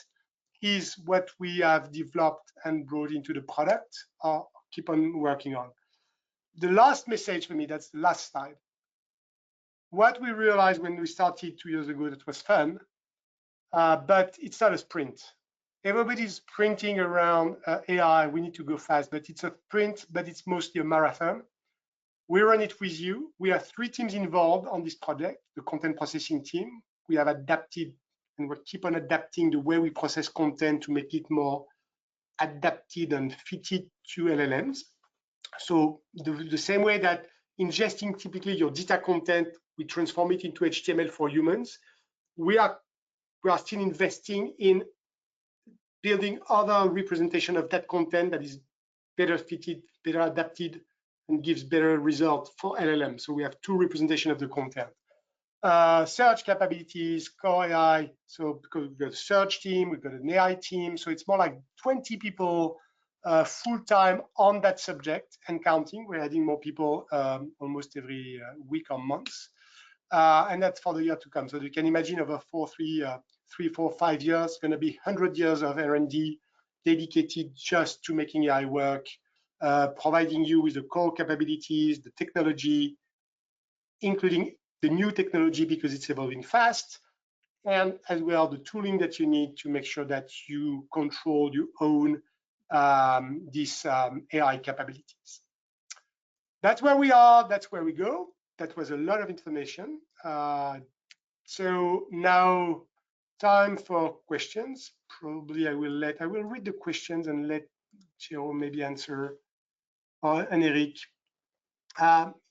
is what we have developed and brought into the product, or keep on working on. The last message for me, that's the last slide. What we realized when we started 2 years ago, that was fun, but it's not a sprint. Everybody's sprinting around AI. We need to go fast, but it's a sprint, but it's mostly a marathon. We run it with you. We have 3 teams involved on this project. The content processing team. We have adapted and we keep on adapting the way we process content to make it more adapted and fitted to LLMs. So the same way that ingesting typically your data content, we transform it into HTML for humans. We are still investing in building other representation of that content that is better fitted, better adapted, and gives better results for LLM. So we have 2 representation of the content. Search capabilities, core AI. So because we've got a search team, we've got an AI team. So it's more like 20 people full-time on that subject and counting. We're adding more people almost every week or month. And that's for the year to come. So you can imagine over 3, 4, 5 years, going to be 100 years of R&D dedicated just to making AI work, providing you with the core capabilities, the technology, including the new technology because it's evolving fast, and as well the tooling that you need to make sure that you control, you own these AI capabilities. That's where we are, that's where we go. That was a lot of information. So now time for questions. Probably I will read the questions and let Jérôme maybe answer, and Eric.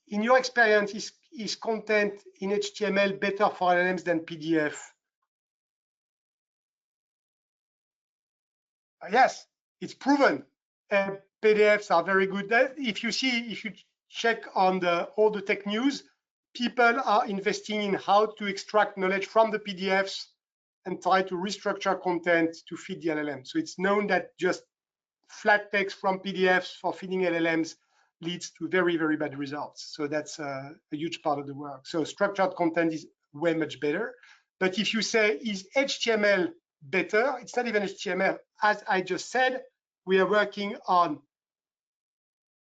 In your experience, is content in HTML better for LLMs than PDF? Yes, it's proven. PDFs are very good. If you check on all the tech news, people are investing in how to extract knowledge from the PDFs and try to restructure content to feed the LLM. So it's known that just flat text from PDFs for feeding LLMs leads to very, very bad results. So that's a huge part of the work. So structured content is way much better. But if you say, is HTML better? It's not even HTML. As I just said, we are working on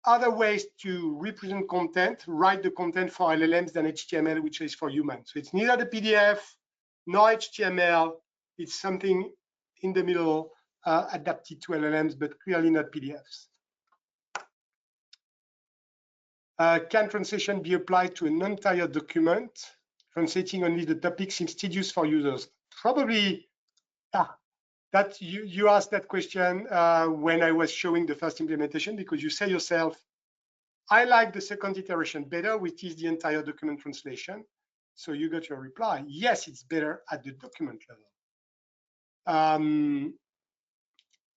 other ways to represent content, write the content for LLMs than HTML, which is for humans. So it's neither the PDF nor HTML. It's something in the middle, adapted to LLMs, but clearly not PDFs. Can translation be applied to an entire document? Translating only the topic seems tedious for users. Probably, that you asked that question when I was showing the first implementation, because you say yourself, I like the second iteration better, which is the entire document translation. So you got your reply. Yes, it's better at the document level.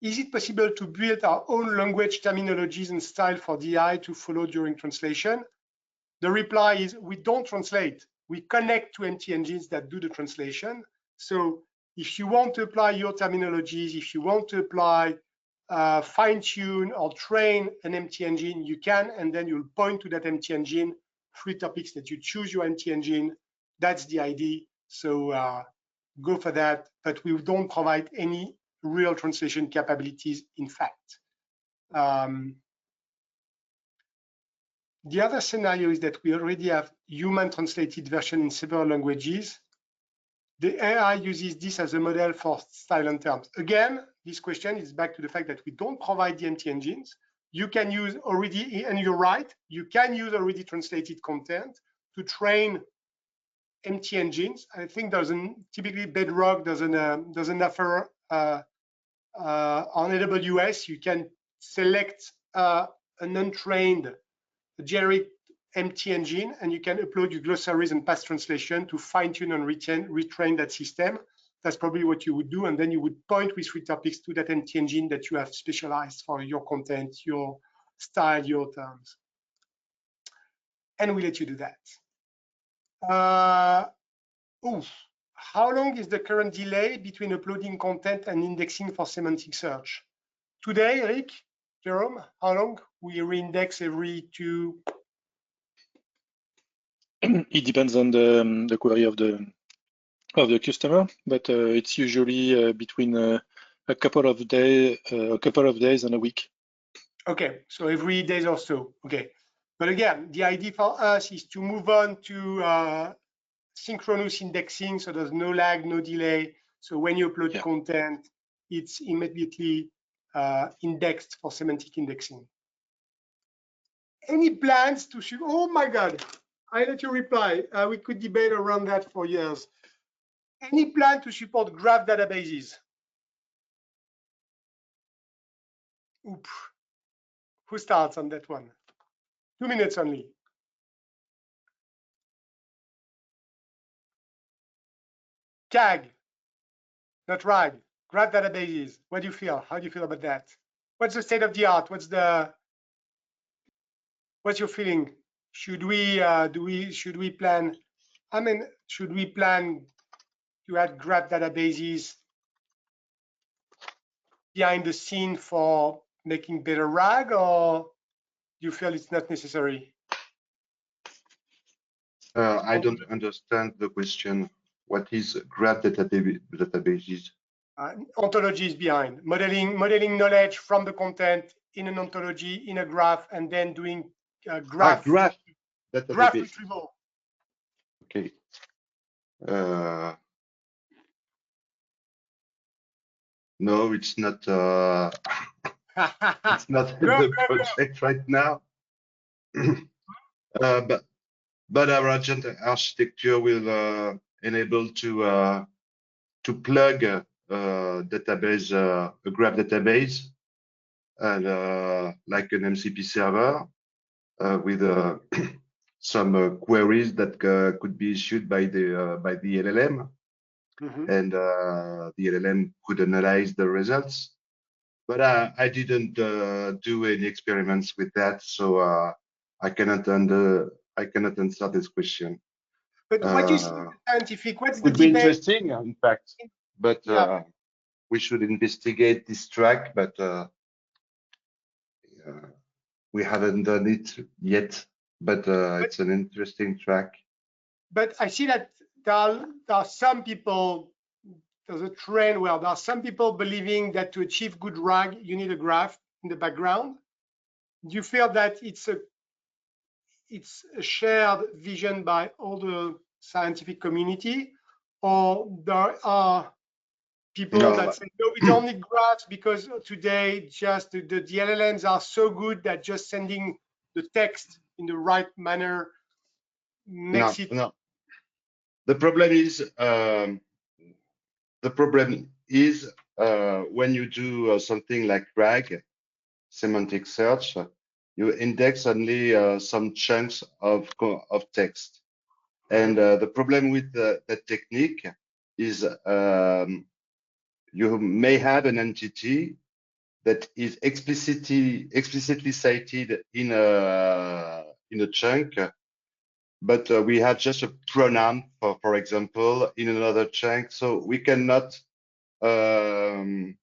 Is it possible to build our own language terminologies and style for DI to follow during translation? The reply is we don't translate. We connect to MT engines that do the translation. So if you want to apply your terminologies, if you want to apply fine tune or train an MT engine, you can, and then you'll point to that MT engine, 3 topics that you choose your MT engine. That's the idea. So go for that, but we don't provide any real translation capabilities, in fact. The other scenario is that we already have human translated version in several languages. The AI uses this as a model for style and terms. Again, this question is back to the fact that we don't provide the MT engines. You can use already, and you're right, you can use already translated content to train MT engines. I think typically Bedrock doesn't offer on AWS, you can select an untrained generic MT engine, and you can upload your glossaries and past translation to fine-tune and retrain that system. That's probably what you would do, and then you would point with 3 topics to that MT engine that you have specialized for your content, your style, your terms. And we let you do that. How long is the current delay between uploading content and indexing for semantic search? Today, Eric, Jerome, how long? We reindex every 2. It depends on the query of the customer, but it's usually between a couple of days and a week. Okay, so every day or so. Okay, but again, the idea for us is to move on to synchronous indexing, so there's no lag, no delay. So when you upload content, it's immediately indexed for semantic indexing. Any plans to shoot? Oh my God, I let you reply. We could debate around that for years. Any plan to support graph databases? Oop. Who starts on that one? 2 minutes only. CAG, not RAG, graph databases. What do you feel? How do you feel about that? What's the state of the art? What's your feeling? Should we plan? I mean, should we plan to add graph databases behind the scene for making better RAG, or do you feel it's not necessary? I don't understand the question. What is graph databases? Ontologies behind modeling knowledge from the content in an ontology, in a graph, and then doing graph retrieval. Okay. No, it's not. It's not in the project right now. But our agent architecture will enable to plug a database, a graph database, and like an MCP server with some queries that could be issued by the LLM, and the LLM could analyze the results. But I didn't do any experiments with that, so I cannot answer this question. But what you see scientific? What's the would be interesting, in fact. But we should investigate this track, but we haven't done it yet. But it's an interesting track. But I see that there are some people. There's a trend where there are some people believing that to achieve good RAG, you need a graph in the background. Do you feel that it's a shared vision by all the scientific community, or there are people that say, no, we don't need graphs because today just the LLMs are so good that just sending the text in the right manner makes it. No. The problem is when you do something like RAG, semantic search, you index only some chunks of text. And the problem with that technique is you may have an entity that is explicitly cited in a chunk, but we have just a pronoun, for example, in another chunk. So we cannot, the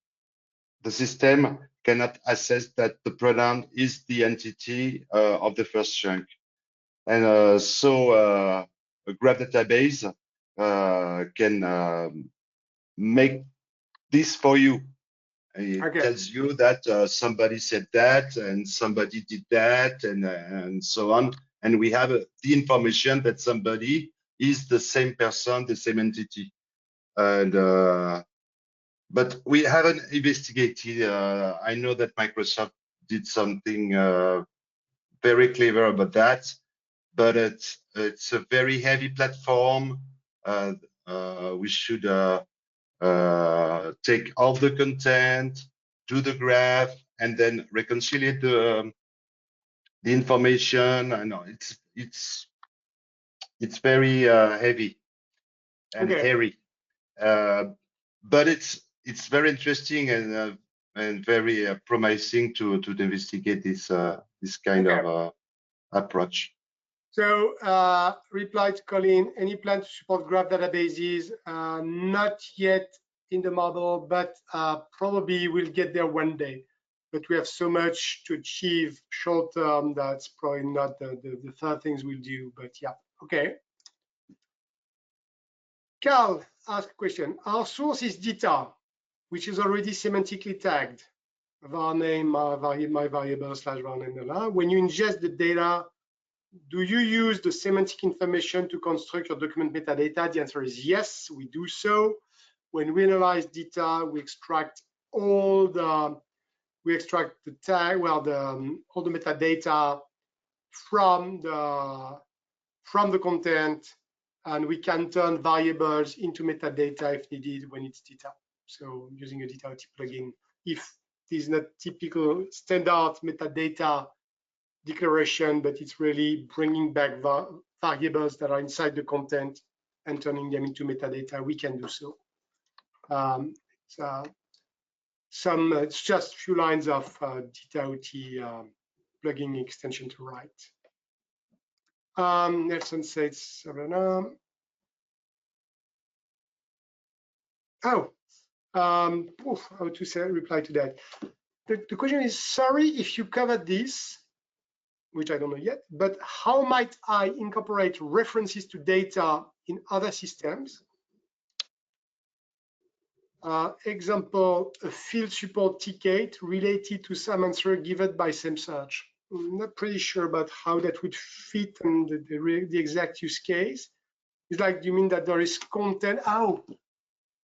system cannot assess that the pronoun is the entity of the first chunk. And so a graph database can make this for you. It tells you that somebody said that and somebody did that and so on. And we have the information that somebody is the same person, the same entity. And but we haven't investigated. I know that Microsoft did something very clever about that, but it's a very heavy platform. We should take all the content, do the graph, and then reconcile the information. I know it's very heavy and hairy, but it's very interesting and very promising to investigate this kind of approach. So reply to Colin, any plan to support graph databases? Not yet in the model, but probably we'll get there one day. But we have so much to achieve short term, that's probably not the third things we'll do, but yeah, okay. Carl asked a question. Our source is data, which is already semantically tagged, var name, my variable slash var name. When you ingest the data, do you use the semantic information to construct your document metadata? The answer is yes, we do so. When we analyze data, we extract all the tag, well, all the metadata from the content, and we can turn variables into metadata if needed when it's data. So using a DataOT plugin, if it is not typical standard metadata declaration, but it's really bringing back variables that are inside the content and turning them into metadata, we can do so. It's just a few lines of DataOT plugin extension to write. Nelson says, how to say reply to that? The question is, sorry if you covered this, which I don't know yet, but how might I incorporate references to data in other systems? Example, a field support ticket related to some answer given by same search. I'm not pretty sure about how that would fit in the exact use case. It's like, you mean that there is content? Oh,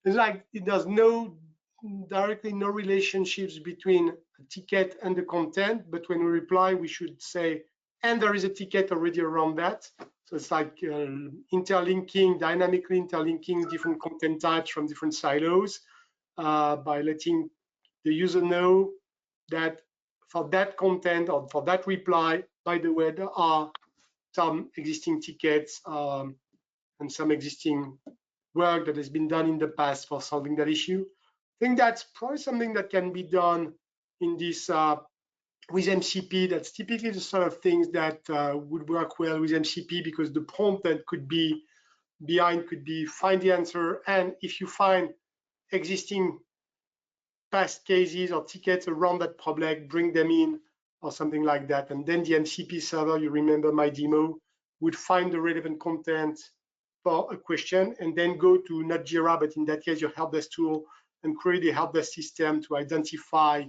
it's like there's directly no relationships between a ticket and the content, but when we reply, we should say, and there is a ticket already around that. So it's like interlinking, dynamically interlinking different content types from different silos by letting the user know that for that content or for that reply, by the way, there are some existing tickets and some existing work that has been done in the past for solving that issue. I think that's probably something that can be done in this with MCP. That's typically the sort of things that would work well with MCP, because the prompt that could be behind could be find the answer, and if you find existing past cases or tickets around that problem, bring them in or something like that. And then the MCP server, you remember my demo, would find the relevant content for a question and then go to not Jira, but in that case, your help desk tool, and create a help desk system to identify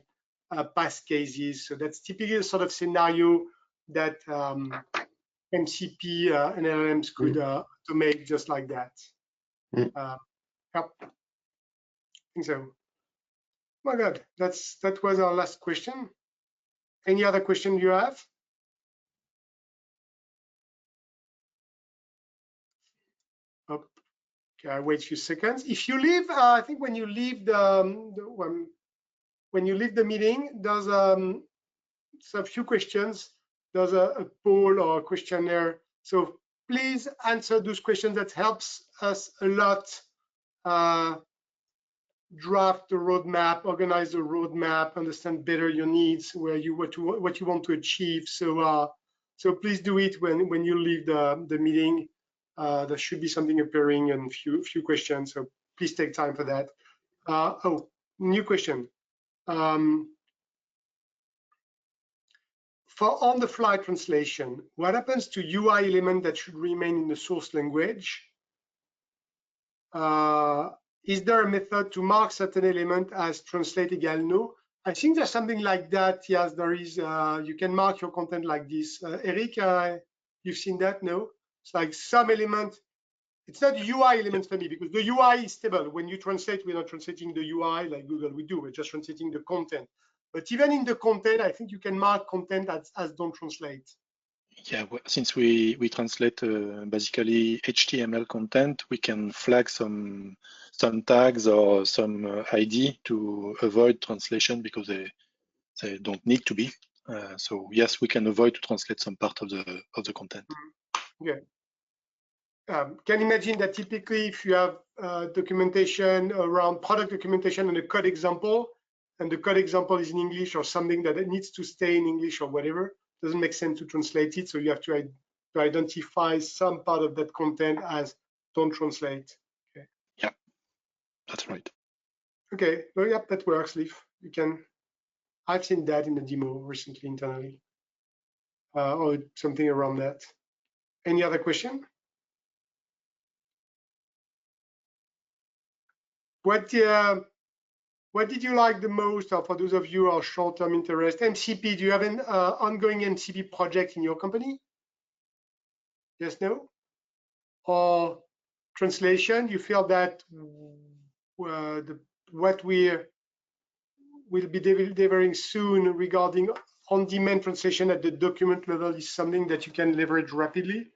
past cases. So that's typically the sort of scenario that MCP and LLMs could automate just like that. Yep. I think so. Oh my God, that was our last question. Any other question you have? Oh, okay, I'll wait a few seconds. If you leave, I think when you leave the meeting, there's a few questions there's a poll or a questionnaire. So please answer those questions. That helps us a lot draft the roadmap, organize the roadmap, understand better your needs, what you want to achieve. So please do it when you leave the meeting. There should be something appearing and few questions. So please take time for that. Oh, new question. For on-the-fly translation, what happens to UI element that should remain in the source language? Is there a method to mark certain element as translate equal no? I think there's something like that. Yes, there is. You can mark your content like this. Eric, you've seen that? No? It's like some element. It's not UI elements for me because the UI is stable. When you translate, we're not translating the UI like Google we do. We're just translating the content. But even in the content, I think you can mark content as don't translate. Yeah, since we translate basically HTML content, we can flag some tags or some ID to avoid translation because they don't need to be. So yes, we can avoid to translate some part of the content. Yeah. Can imagine that typically if you have documentation around product documentation and a code example, and the code example is in English or something that it needs to stay in English or whatever, doesn't make sense to translate it. So you have to identify some part of that content as don't translate. Okay. Yeah, that's right. Okay, well, yep, that works, Leaf. You can. I've seen that in the demo recently internally, or something around that. Any other question? What did you like the most, or for those of you who are short-term interest? MCP, do you have an ongoing MCP project in your company? Yes, no? Or translation, you feel that what we will be delivering soon regarding on-demand translation at the document level is something that you can leverage rapidly?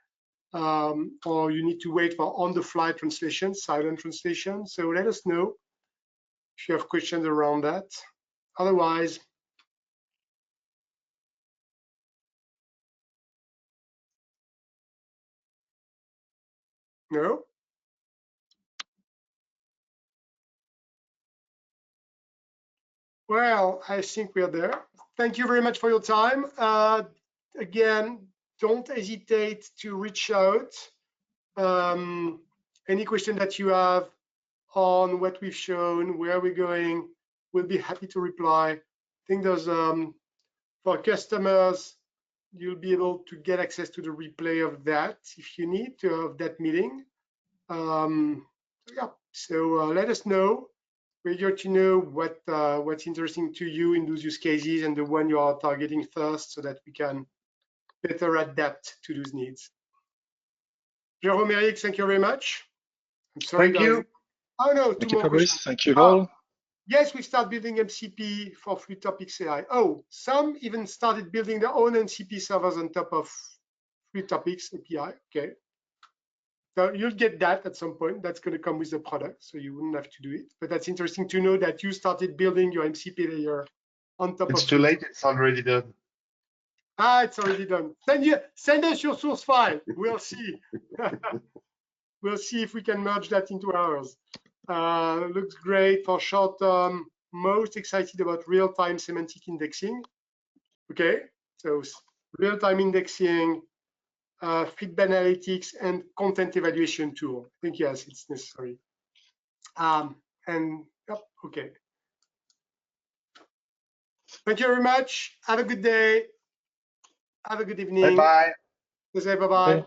Or you need to wait for on-the-fly translation, silent translation? So let us know if you have questions around that. Otherwise, no? Well, I think we're there. Thank you very much for your time. Again, don't hesitate to reach out. Any question that you have on what we've shown, where we're going, we'll be happy to reply. I think there's, for customers, you'll be able to get access to the replay of that if you need to have that meeting. Yeah, so let us know. We're here to know what's interesting to you in those use cases and the one you are targeting first so that we can better adapt to those needs. Jérôme, Eric, thank you very much. I'm sorry, Thank you. Oh no, Thank two you, more Fabrice. questions. Thank you all. Yes, we start building MCP for Fluid Topics AI. Oh, some even started building their own MCP servers on top of Fluid Topics API. Okay. So you'll get that at some point. That's going to come with the product, so you wouldn't have to do it. But that's interesting to know that you started building your MCP layer on top of. It's too late. It's already done. Ah, it's already done. Send us your source file. We'll see. We'll see if we can merge that into ours. Looks great for short term. Most excited about real-time semantic indexing. Okay, so real-time indexing, feedback analytics, and content evaluation tool. I think yes, it's necessary. And yep, okay. Thank you very much. Have a good day. Have a good evening. Bye-bye. Bye-bye.